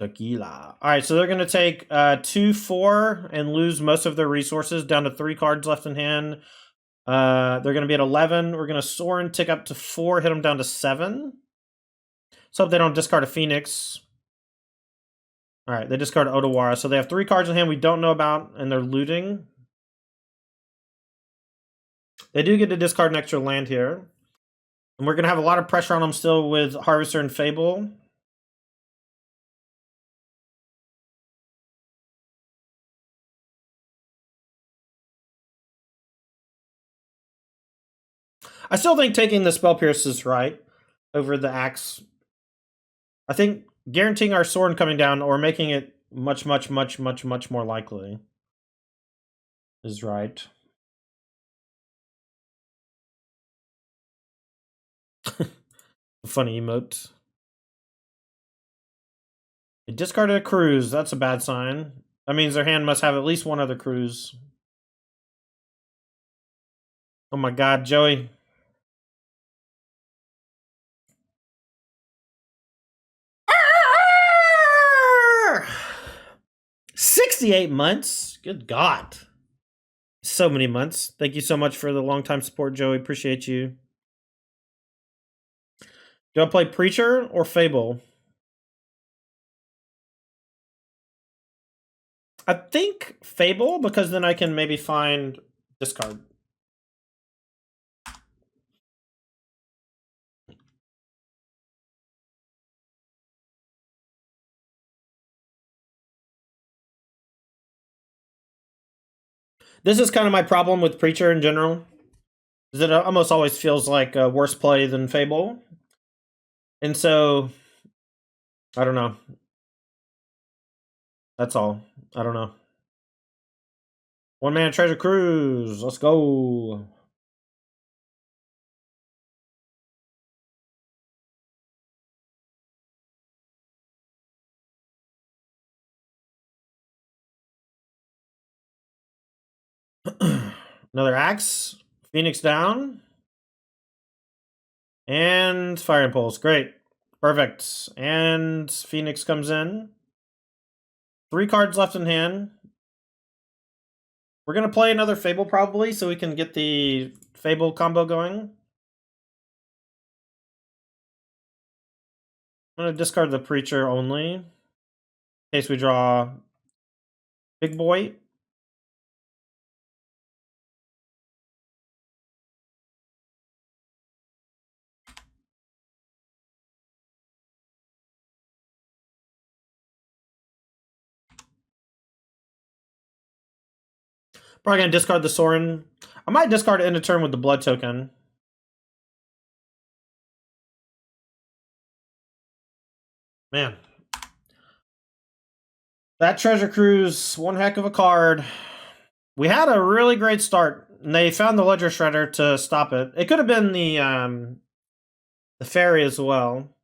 Tequila. All right, so they're going to take 2-4 and lose most of their resources down to 3 cards left in hand. They're going to be at 11. We're going to Soren tick up to 4, hit them down to 7. So if they don't discard a Phoenix. All right, they discard Otawara. So they have 3 cards in hand we don't know about, and they're looting. They do get to discard an extra land here. And we're going to have a lot of pressure on them still with Harvester and Fable. I still think taking the Spell Pierce is right over the Axe. I think guaranteeing our Soren coming down or making it much more likely is right. Funny emote. They discarded a cruise. That's a bad sign. That means their hand must have at least one other cruise. Oh my god, Joey. Arr! 68 months? Good god. So many months. Thank you so much for the long time support, Joey. Appreciate you. Do I play Preacher or Fable? I think Fable, because then I can maybe find discard. This is kind of my problem with Preacher in general. Is it almost always feels like a worse play than Fable. And so, I don't know. That's all. I don't know. 1-mana Treasure Cruise. Let's go. Another Axe. Phoenix down. And Fire Impulse. Great. Perfect. And Phoenix comes in. 3 cards left in hand. We're going to play another Fable probably so we can get the Fable combo going. I'm going to discard the Preacher only. In case we draw Big Boy. Probably going to discard the Soren. I might discard it end of turn with the Blood token. Man. That Treasure Cruise, one heck of a card. We had a really great start, and they found the Ledger Shredder to stop it. It could have been the Fairy as well.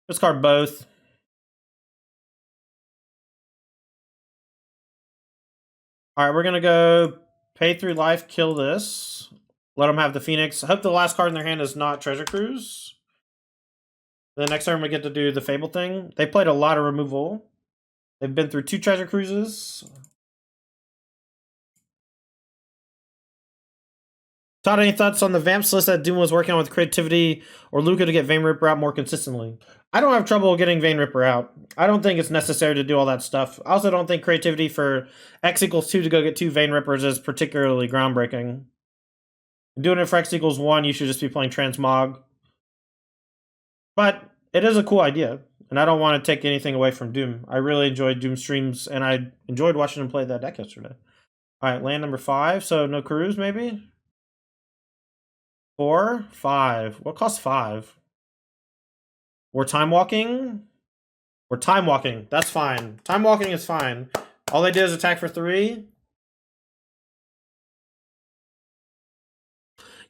Discard both. All right, we're going to go pay through life, kill this. Let them have the Phoenix. I hope the last card in their hand is not Treasure Cruise. The next turn we get to do the Fable thing. They played a lot of removal. They've been through 2 Treasure Cruises. Todd, any thoughts on the Vamps list that Doom was working on with creativity or Luca to get Vein Ripper out more consistently? I don't have trouble getting Vein Ripper out. I don't think it's necessary to do all that stuff. I also don't think creativity for X equals 2 to go get 2 Vein Rippers is particularly groundbreaking. Doing it for X equals 1, you should just be playing Transmog. But it is a cool idea, and I don't want to take anything away from Doom. I really enjoyed Doom streams, and I enjoyed watching him play that deck yesterday. Alright, land number 5, so no Cruise maybe? 4, 5. What costs 5? We're time walking? We're time walking. That's fine. Time walking is fine. All they did is attack for 3.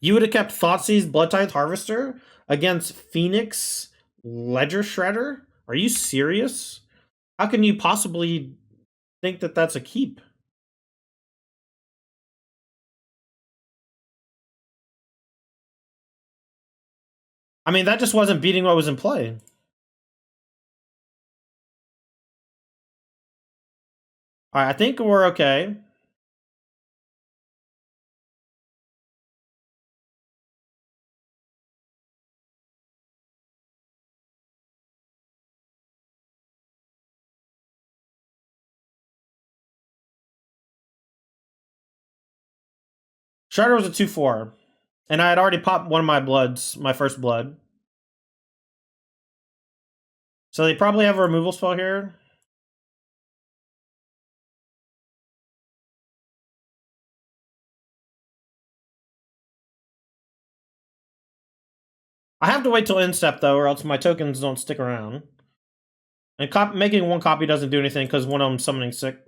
You would have kept Thoughtseize Bloodtithe Harvester against Phoenix Ledger Shredder? Are you serious? How can you possibly think that that's a keep? I mean, that just wasn't beating what was in play. Alright, I think we're okay. Shredder was a 2-4. And I had already popped one of my bloods, my first blood. So they probably have a removal spell here. I have to wait till end step though, or else my tokens don't stick around. And making one copy doesn't do anything because one of them's summoning sick.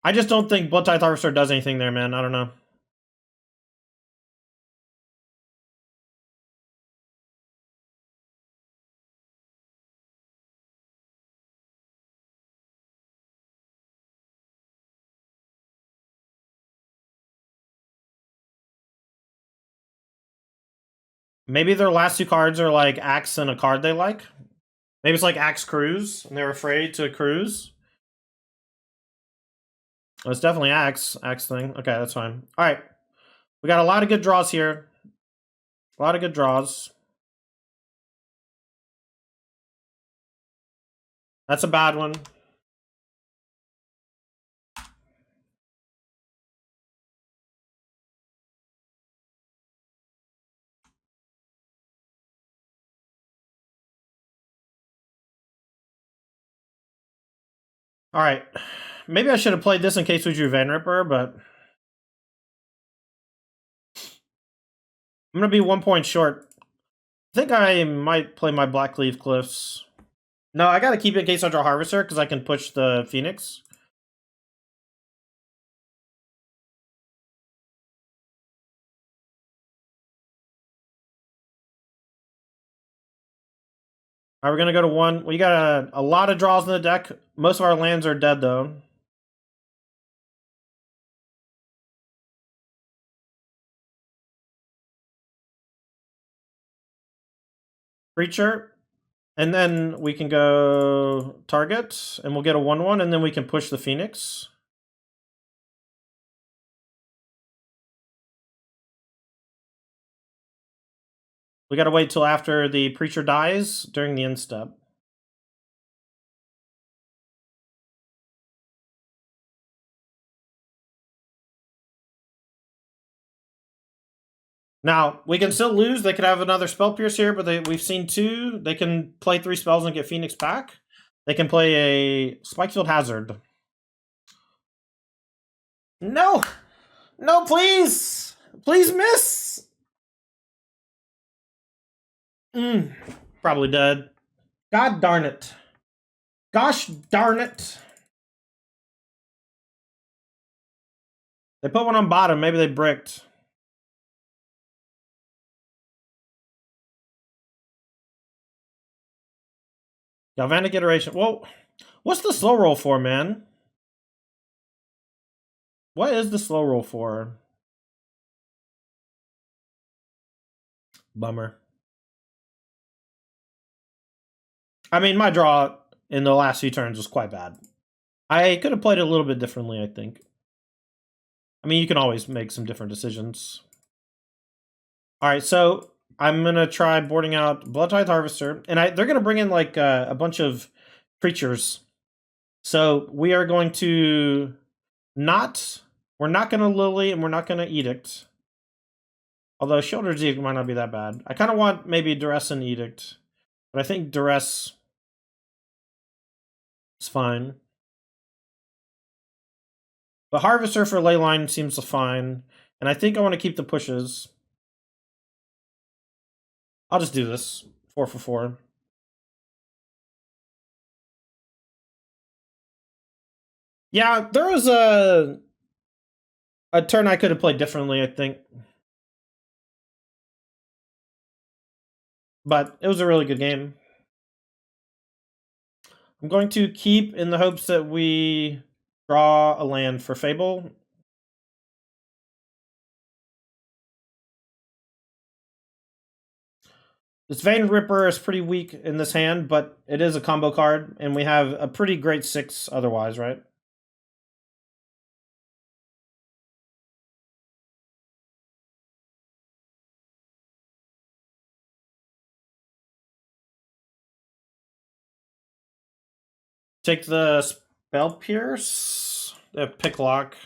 I just don't think Bloodtithe Harvester does anything there, man. I don't know. Maybe their last 2 cards are like Axe and a card they like. Maybe it's like Axe Cruise, and they're afraid to cruise. Oh, it's definitely Axe thing. Okay, that's fine. All right, we got a lot of good draws here. A lot of good draws. That's a bad one. All right, maybe I should have played this in case we drew Van Ripper, but I'm gonna be 1 point short. I think I might play my Blackleaf Cliffs. No, I gotta keep it in case I draw Harvester because I can push the Phoenix. All right, we're gonna go to 1. We got a lot of draws in the deck. Most of our lands are dead though. Creature. And then we can go target, and we'll get a 1/1, and then we can push the Phoenix. We gotta wait till after the Preacher dies during the end step. Now, we can still lose. They could have another Spell Pierce here, but we've seen 2. They can play 3 spells and get Phoenix back. They can play a Spikefield Hazard. No! No, please! Please miss! Probably dead. God darn it. Gosh darn it. They put one on bottom. Maybe they bricked. Galvanic Iteration. Well, what's the slow roll for, man? What is the slow roll for? Bummer. I mean, my draw in the last few turns was quite bad. I could have played it a little bit differently, I think. I mean, you can always make some different decisions. All right, so I'm gonna try boarding out Bloodtithe Harvester, and they're gonna bring in like a bunch of creatures. So we are going to we're not gonna Lily, and we're not gonna Edict. Although Shoulder's Edict might not be that bad. I kind of want maybe Duress and Edict, but I think Duress is fine. The Harvester for Leyline seems fine, and I think I want to keep the pushes. I'll just do this 4 for 4. Yeah, there was a turn I could have played differently, I think. But it was a really good game. I'm going to keep in the hopes that we draw a land for Fable. This Vein Ripper is pretty weak in this hand, but it is a combo card, and we have a pretty great 6 otherwise, right? Take the Spell Pierce, the Picklock.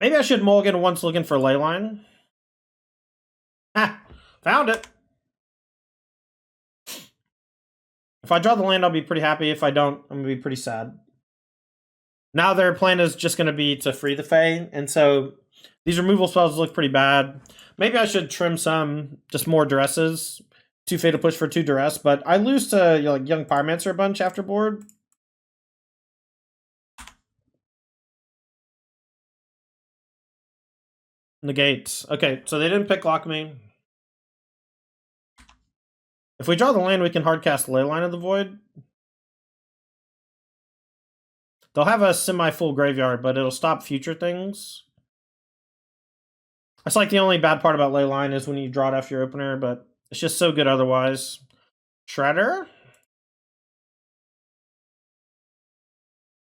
Maybe I should mulligan once looking for Leyline. Ah, found it. If I draw the land, I'll be pretty happy. If I don't, I'm going to be pretty sad. Now their plan is just going to be to free the Fae, and so these removal spells look pretty bad. Maybe I should trim some, just more Duresses. 2 Fatal Push for 2 Duress, but I lose to like Young Pyromancer a bunch after board. Negate. Okay, so they didn't Picklock me. If we draw the land, we can hardcast Leyline of the Void. They'll have a semi-full graveyard, but it'll stop future things. That's like the only bad part about Leyline is when you draw it after your opener, but it's just so good otherwise. Shredder?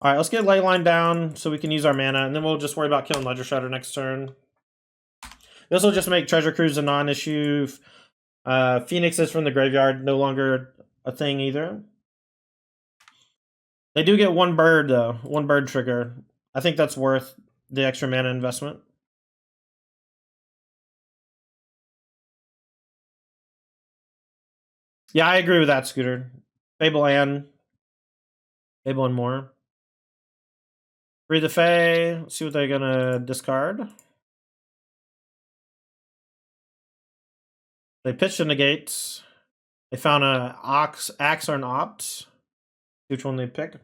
Alright, let's get Leyline down so we can use our mana, and then we'll just worry about killing Ledger Shredder next turn. This will just make Treasure Cruise a non-issue. Phoenixes from the graveyard, no longer a thing either. They do get 1 bird, though. 1 bird trigger. I think that's worth the extra mana investment. Yeah, I agree with that, Scooter. Fable and more. Free the Fae. Let's see what they're gonna discard. They pitched a negate. They found a axe or an opt. Which one they pick?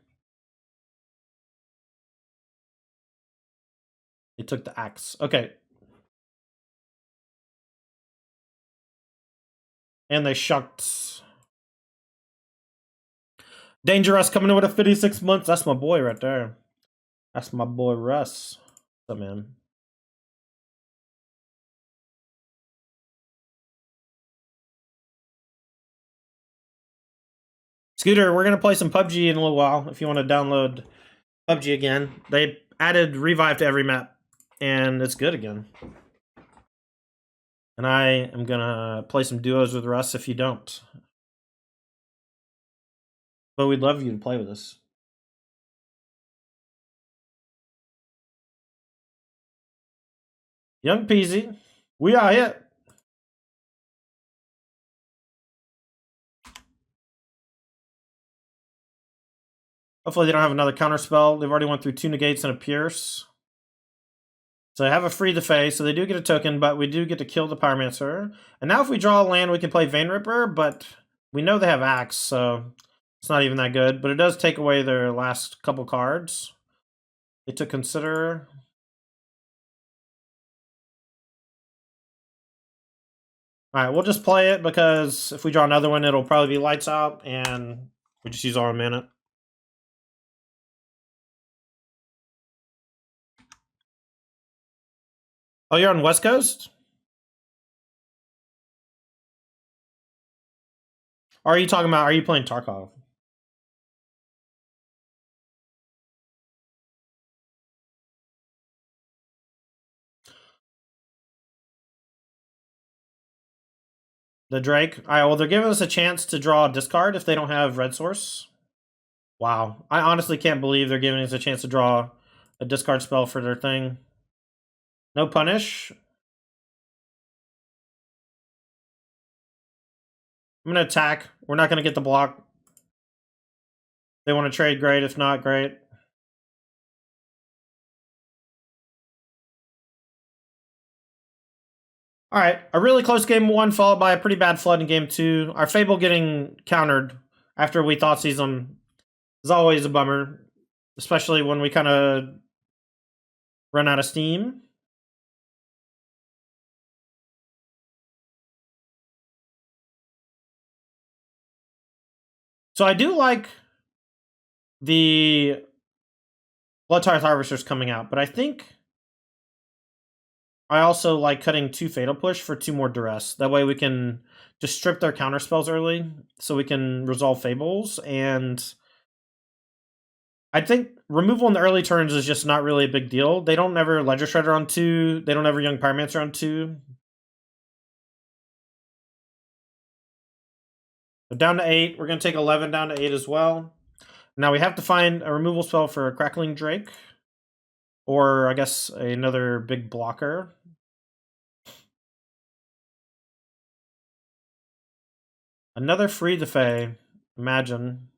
They took the axe. Okay. And they shucked. Dangerous coming in with a 56 months. That's my boy right there. That's my boy Russ. What's up, man? Scooter, we're gonna play some PUBG in a little while. If you want to download PUBG again, they added revive to every map, and it's good again. And I am gonna play some duos with Russ if you don't. But we'd love you to play with us. Young Peasy, we are here. Hopefully they don't have another counter spell. They've already went through 2 negates and a pierce. So they have a free the Fae, so they do get a token, but we do get to kill the Pyromancer. And now if we draw a land, we can play Vein Ripper, but we know they have Axe, so it's not even that good. But it does take away their last couple cards. They took Consider. Alright, we'll just play it, because if we draw another one, it'll probably be Lights Out, and we just use all our mana. Oh, you're on West Coast? Or are you talking about, are you playing Tarkov? The Drake? Alright, well, they're giving us a chance to draw a discard if they don't have red source. Wow. I honestly can't believe they're giving us a chance to draw a discard spell for their thing. No punish. I'm going to attack. We're not going to get the block. They want to trade, great. If not, great. Alright, a really close game 1 followed by a pretty bad flood in game 2. Our Fable getting countered after we thought sees them is always a bummer. Especially when we kind of run out of steam. So I do like the Bloodtithe Harvesters coming out, but I think I also like cutting 2 Fatal Push for 2 more Duress. That way we can just strip their counter spells early, so we can resolve Fables, and I think removal in the early turns is just not really a big deal. They don't ever Ledger Shredder on 2, they don't ever Young Pyromancer on 2. So down to 8, we're going to take 11 down to 8 as well. Now we have to find a removal spell for a Crackling Drake, or I guess another big blocker. Another Free the Fae, imagine.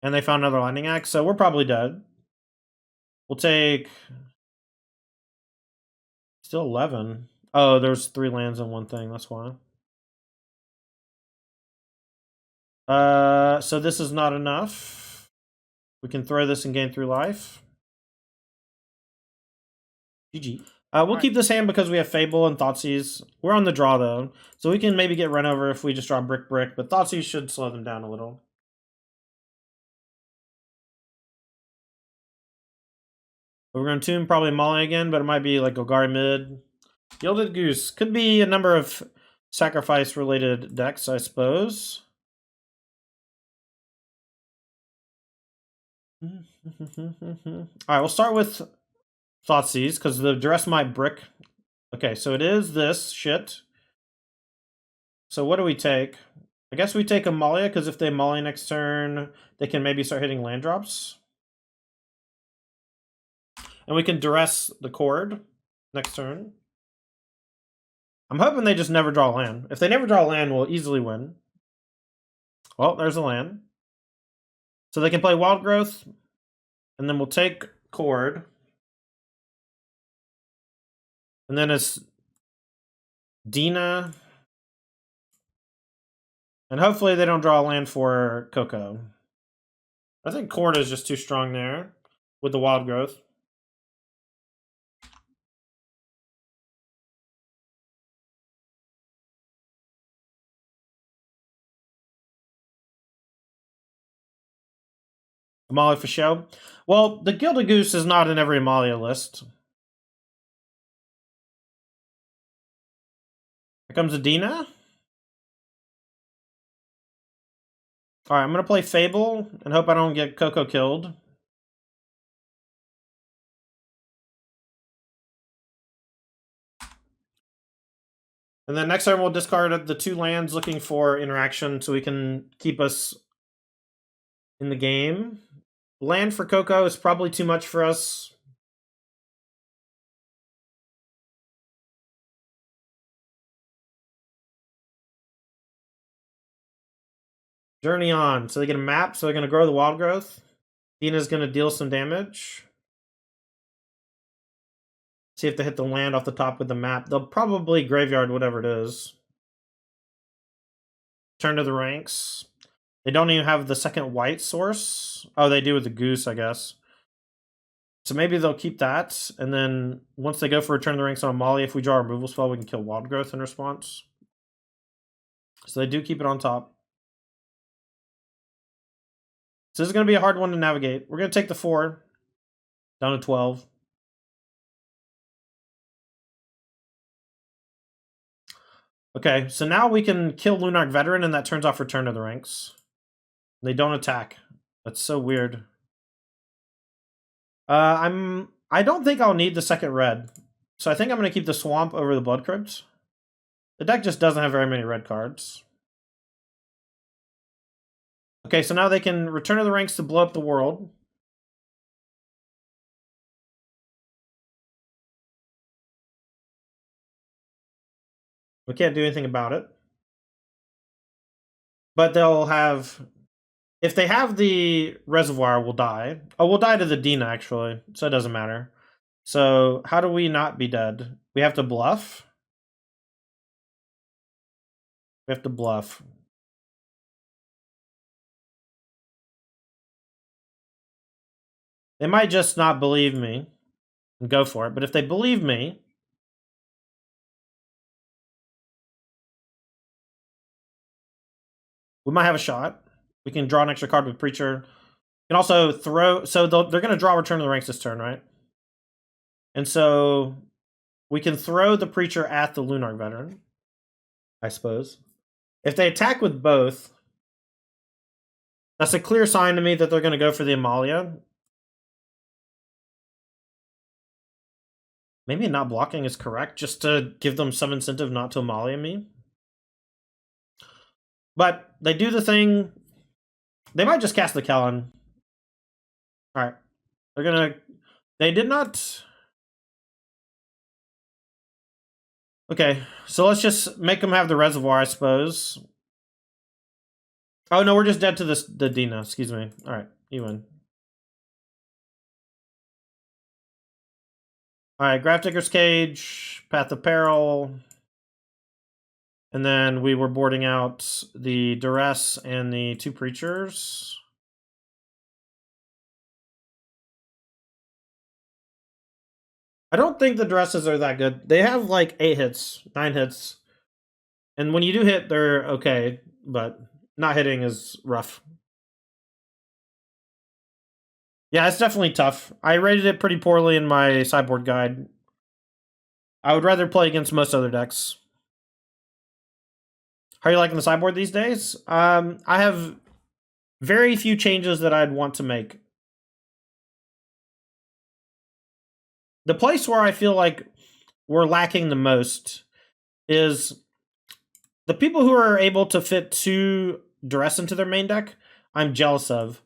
And they found another Lightning Axe, so we're probably dead. We'll take... Still 11. Oh, there's 3 lands in one thing, that's why. So this is not enough. We can throw this and gain 3 life. GG. We'll keep this hand because we have Fable and Thoughtseize. We're on the draw, though, so we can maybe get run over if we just draw Brick, but Thoughtseize should slow them down a little. We're going to Tomb probably Molly again, but it might be like Golgari mid. Gilded Goose. Could be a number of sacrifice-related decks, I suppose. Alright, we'll start with Thoughtseize, because the Duress might brick. Okay, so it is this shit. So what do we take? I guess we take Amalia, because if they Molly next turn, they can maybe start hitting land drops. And we can Duress the Cord next turn. I'm hoping they just never draw land. If they never draw land, we'll easily win. Well, there's a land. So they can play Wild Growth, and then we'll take Cord. And then it's Dina. And hopefully they don't draw a land for Coco. I think Cord is just too strong there with the Wild Growth. Amalia for show. Well, the Gilded Goose is not in every Amalia list. Here comes Adina. Alright, I'm going to play Fable and hope I don't get Coco killed. And then next turn we'll discard the 2 lands looking for interaction so we can keep us in the game. Land for Coco is probably too much for us. Journey on. So they get a map, so they're going to grow the Wild Growth. Dina's going to deal some damage. See if they hit the land off the top with the map. They'll probably graveyard whatever it is. Turn to the ranks. They don't even have the second white source. Oh, they do with the goose, I guess. So maybe they'll keep that, and then once they go for return to the ranks on Molly, if we draw a removal spell, we can kill Wild Growth in response. So they do keep it on top. So this is going to be a hard one to navigate. We're going to take the 4 down to 12. Okay, so now we can kill Lunarch Veteran, and that turns off Return to the Ranks. They don't attack. That's so weird. I don't think I'll need the second red. So I think I'm going to keep the Swamp over the Blood Crypt. The deck just doesn't have very many red cards. Okay, so now they can Return to the Ranks to blow up the world. We can't do anything about it. But they'll have... If they have the Reservoir, we'll die. Oh, we'll die to the Dina, actually. So it doesn't matter. So how do we not be dead? We have to bluff. We have to bluff. They might just not believe me and go for it. But if they believe me... we might have a shot. We can draw an extra card with Preacher. We can also throw... So they're going to draw Return to the Ranks this turn, right? And so we can throw the Preacher at the Lunarch Veteran, I suppose. If they attack with both, that's a clear sign to me that they're going to go for the Amalia. Maybe not blocking is correct, just to give them some incentive not to Amalia me. But they do the thing. They might just cast the Kellen. Alright. They're going to... They did not... Okay, so let's just make them have the Reservoir, I suppose. Oh, no, we're just dead to the Dina. Excuse me. Alright, you win. Alright, Grafdigger's Cage, Path of Peril. And then we were boarding out the Duress and the 2 Preachers. I don't think the Duresses are that good. They have like 8 hits, 9 hits. And when you do hit, they're okay, but not hitting is rough. Yeah, it's definitely tough. I rated it pretty poorly in my sideboard guide. I would rather play against most other decks. How are you liking the sideboard these days? I have very few changes that I'd want to make. The place where I feel like we're lacking the most is the people who are able to fit 2 Duress into their main deck. I'm jealous of.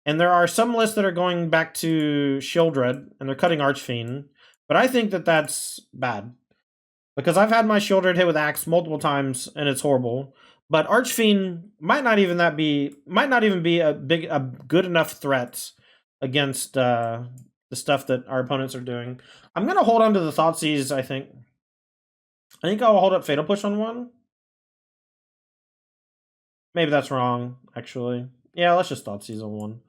And there are some lists that are going back to Shieldred, and they're cutting Archfiend. But I think that that's bad. Because I've had my Shieldred hit with Axe multiple times, and it's horrible. But Archfiend might not even be a good enough threat against the stuff that our opponents are doing. I'm gonna hold on to the Thoughtseize, I think. I think I'll hold up Fatal Push on one. Maybe that's wrong, actually. Yeah, let's just Thoughtseize on one.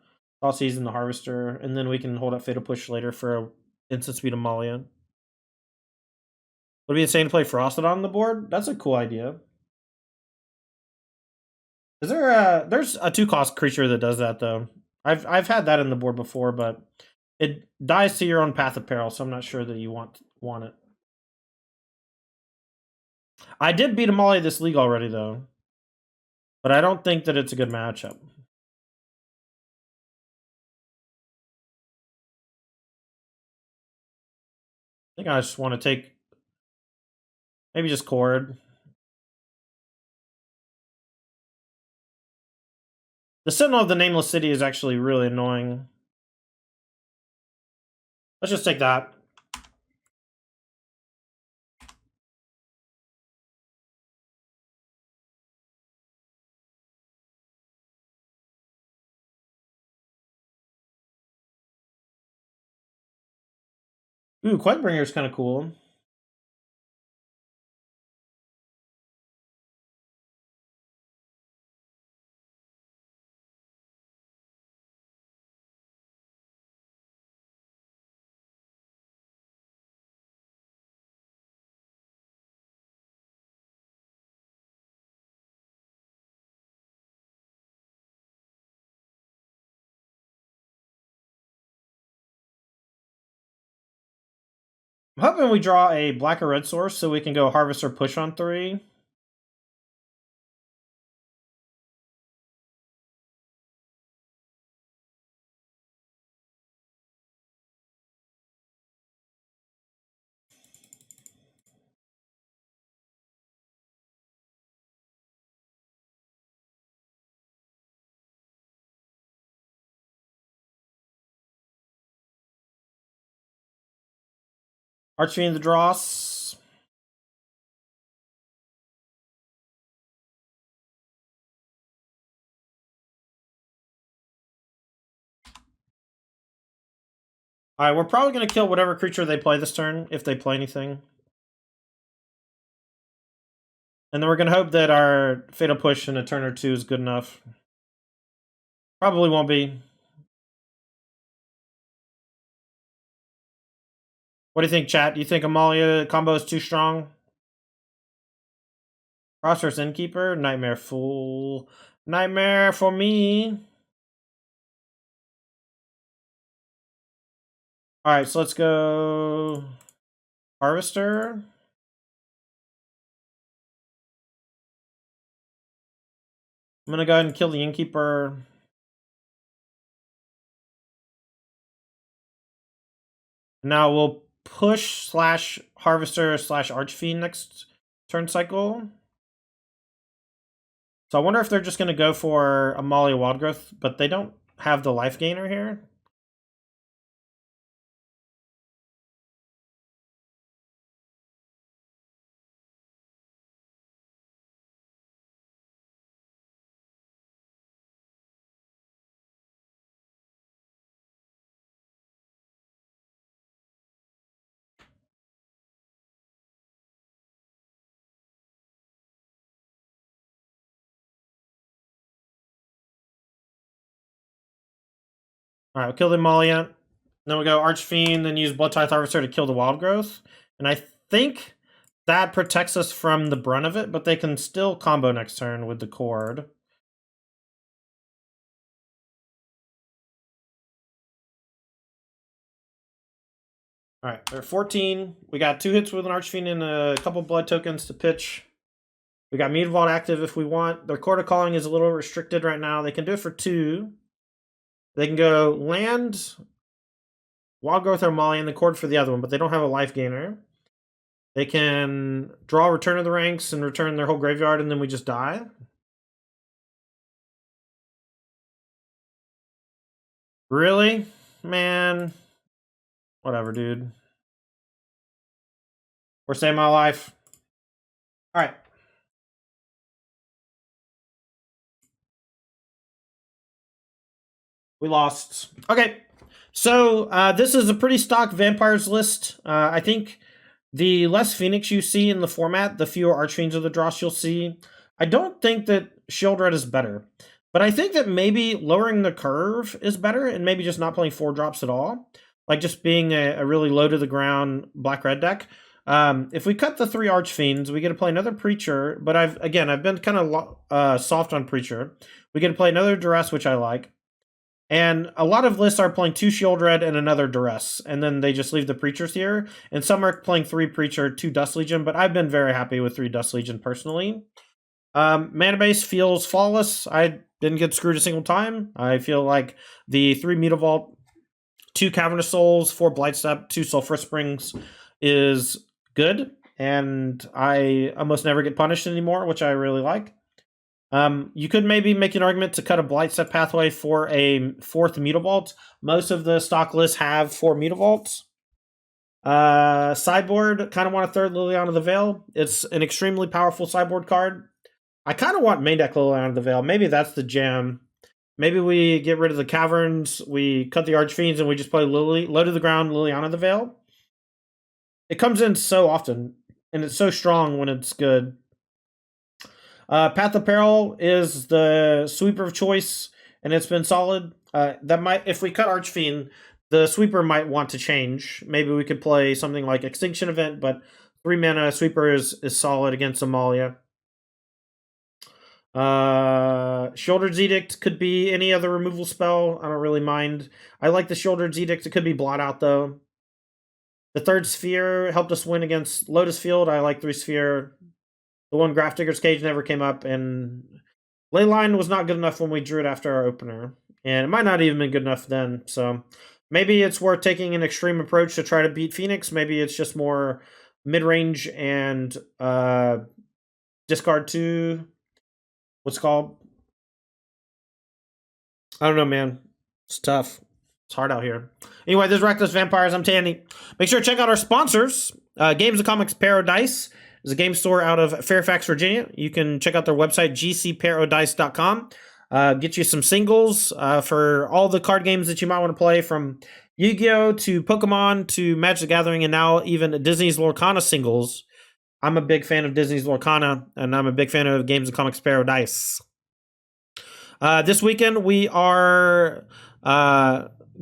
Thoughtseize in the Harvester, and then we can hold up Fatal Push later for a instant speed Amalia. Would it be insane to play Frosted on the board? That's a cool idea. Is there there's a 2-cost creature that does that though. I've had that in the board before, but it dies to your own Path of Peril, so I'm not sure that you want it. I did beat Amalia this league already though, but I don't think that it's a good matchup. I think I just want to take maybe just Chord. The Sentinel of the Nameless City is actually really annoying. Let's just take that. Ooh, Quedbringer is kind of cool. I'm hoping we draw a black or red source so we can go Harvest or Push on 3. Archfiend the Dross. Alright, we're probably going to kill whatever creature they play this turn, if they play anything. And then we're going to hope that our Fatal Push in a turn or two is good enough. Probably won't be. What do you think, chat? Do you think Amalia combo is too strong? Prosperous Innkeeper, Nightmare Fool. Nightmare for me. Alright, so let's go Harvester. I'm gonna go ahead and kill the Innkeeper. Now we'll push slash Harvester slash Archfiend next turn cycle. So I wonder if they're just gonna go for Amalia Wildgrowth, but they don't have the life gainer here. Alright, we'll kill the Amalia. Then we go Archfiend, then use Blood Tithe Harvester to kill the Wildgrowth. And I think that protects us from the brunt of it, but they can still combo next turn with the Cord. Alright, they're 14. We got 2 hits with an Archfiend and a couple blood tokens to pitch. We got Mutavault active if we want. Their Court of Calling is a little restricted right now. They can do it for 2. They can go land, Wildgrowth or Amalia, and the Cord for the other one, but they don't have a life gainer. They can draw Return of the Ranks and return their whole graveyard, and then we just die. Really? Man. Whatever, dude. We're saving my life. Alright. We lost. Okay. So, this is a pretty stock Vampires list. I think the less Phoenix you see in the format, the fewer Archfiends of the Dross you'll see. I don't think that Shield Red is better. But I think that maybe lowering the curve is better, and maybe just not playing 4 drops at all. Like just being a really low to the ground black-red deck. If we cut the 3 Archfiends, we get to play another Preacher, but I've been kind of soft on Preacher. We get to play another Duress, which I like. And a lot of lists are playing 2 Shield Red and another Duress, and then they just leave the Preachers here. And some are playing 3 Preacher, 2 Dust Legion, but I've been very happy with 3 Dust Legion personally. Mana base feels flawless. I didn't get screwed a single time. I feel like the 3 Mutavault, 2 Cavernous Souls, 4 Blightstep, 2 Sulphur Springs is good, and I almost never get punished anymore, which I really like. You could maybe make an argument to cut a Blightstep pathway for a 4th Mutavault. Most of the stock lists have 4 Mutavaults. Sideboard, kind of want a 3rd Liliana of the Veil. It's an extremely powerful sideboard card. I kind of want main deck Liliana of the Veil. Maybe that's the jam. Maybe we get rid of the Caverns, we cut the Archfiends, and we just play low to the ground Liliana of the Veil. It comes in so often, and it's so strong when it's good. Path of Peril is the sweeper of choice, and it's been solid. That might, if we cut Archfiend, the sweeper might want to change. Maybe we could play something like Extinction Event, but 3 mana sweeper is solid against Amalia. Shouldered Edict could be any other removal spell. I don't really mind. I like the Shouldered Edict. It could be Blot Out, though. The 3rd Sphere helped us win against Lotus Field. I like 3 Sphere. The 1 Grafdigger's Cage never came up, and Leyline was not good enough when we drew it after our opener. And it might not even been good enough then, so maybe it's worth taking an extreme approach to try to beat Phoenix. Maybe it's just more mid-range and discard 2. What's it called? I don't know, man. It's tough. It's hard out here. Anyway, this is Rakdos Vampires. I'm Tandy. Make sure to check out our sponsors. Games and Comics Paradise is a game store out of Fairfax, Virginia. You can check out their website, gcparadice.com. Get you some singles for all the card games that you might want to play, from Yu-Gi-Oh! To Pokemon to Magic the Gathering, and now even Disney's Lorcana singles. I'm a big fan of Disney's Lorcana, and I'm a big fan of Games and Comics Paradise. This weekend, we are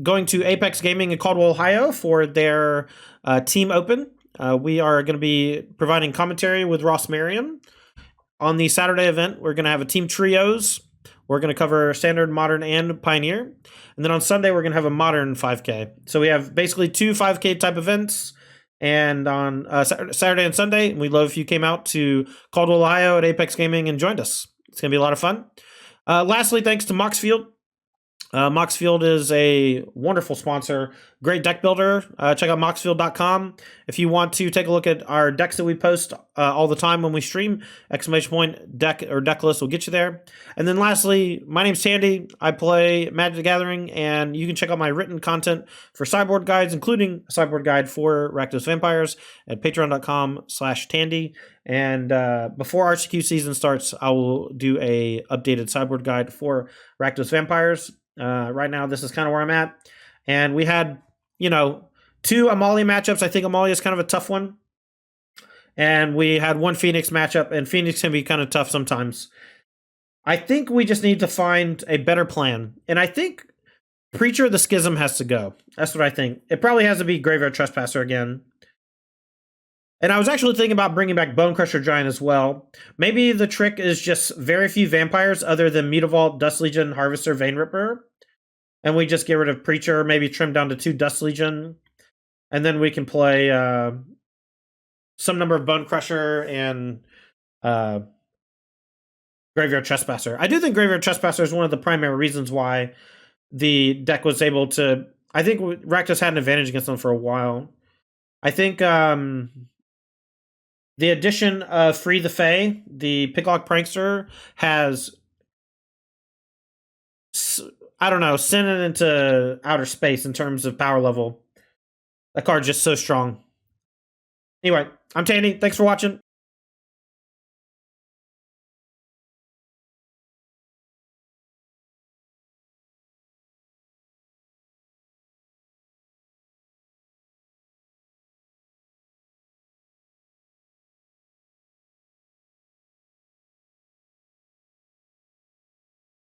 going to Apex Gaming in Caldwell, Ohio for their Team Open. We are going to be providing commentary with Ross Merriam. On the Saturday event, we're going to have a Team Trios. We're going to cover Standard, Modern, and Pioneer. And then on Sunday, we're going to have a Modern 5K. So we have basically 2 5K type events. And on Saturday and Sunday, we'd love if you came out to Caldwell, Ohio at Apex Gaming and joined us. It's going to be a lot of fun. Lastly, thanks to Moxfield. Moxfield is a wonderful sponsor, great deck builder. Check out moxfield.com. If you want to take a look at our decks that we post all the time when we stream, !deck or deck list will get you there. And then lastly, my name's Tandy. I play Magic the Gathering, and you can check out my written content for sideboard guides, including a sideboard guide for Rakdos Vampires at patreon.com/Tandy. And before RCQ season starts, I will do a updated sideboard guide for Rakdos Vampires. Right now, this is kind of where I'm at. And we had, 2 Amalia matchups. I think Amalia is kind of a tough one. And we had 1 Phoenix matchup, and Phoenix can be kind of tough sometimes. I think we just need to find a better plan. And I think Preacher of the Schism has to go. That's what I think. It probably has to be Graveyard Trespasser again. And I was actually thinking about bringing back Bone Crusher Giant as well. Maybe the trick is just very few vampires other than Mutavault, Dust Legion, Harvester, Vein Ripper. And we just get rid of Preacher, maybe trim down to 2 Dust Legion. And then we can play some number of Bone Crusher and Graveyard Trespasser. I do think Graveyard Trespasser is one of the primary reasons why the deck was able to... I think Rakdos had an advantage against them for a while. I think the addition of Free the Fae, the Picklock Prankster, has... sent it into outer space in terms of power level. That card's just so strong. Anyway, I'm Tandy. Thanks for watching.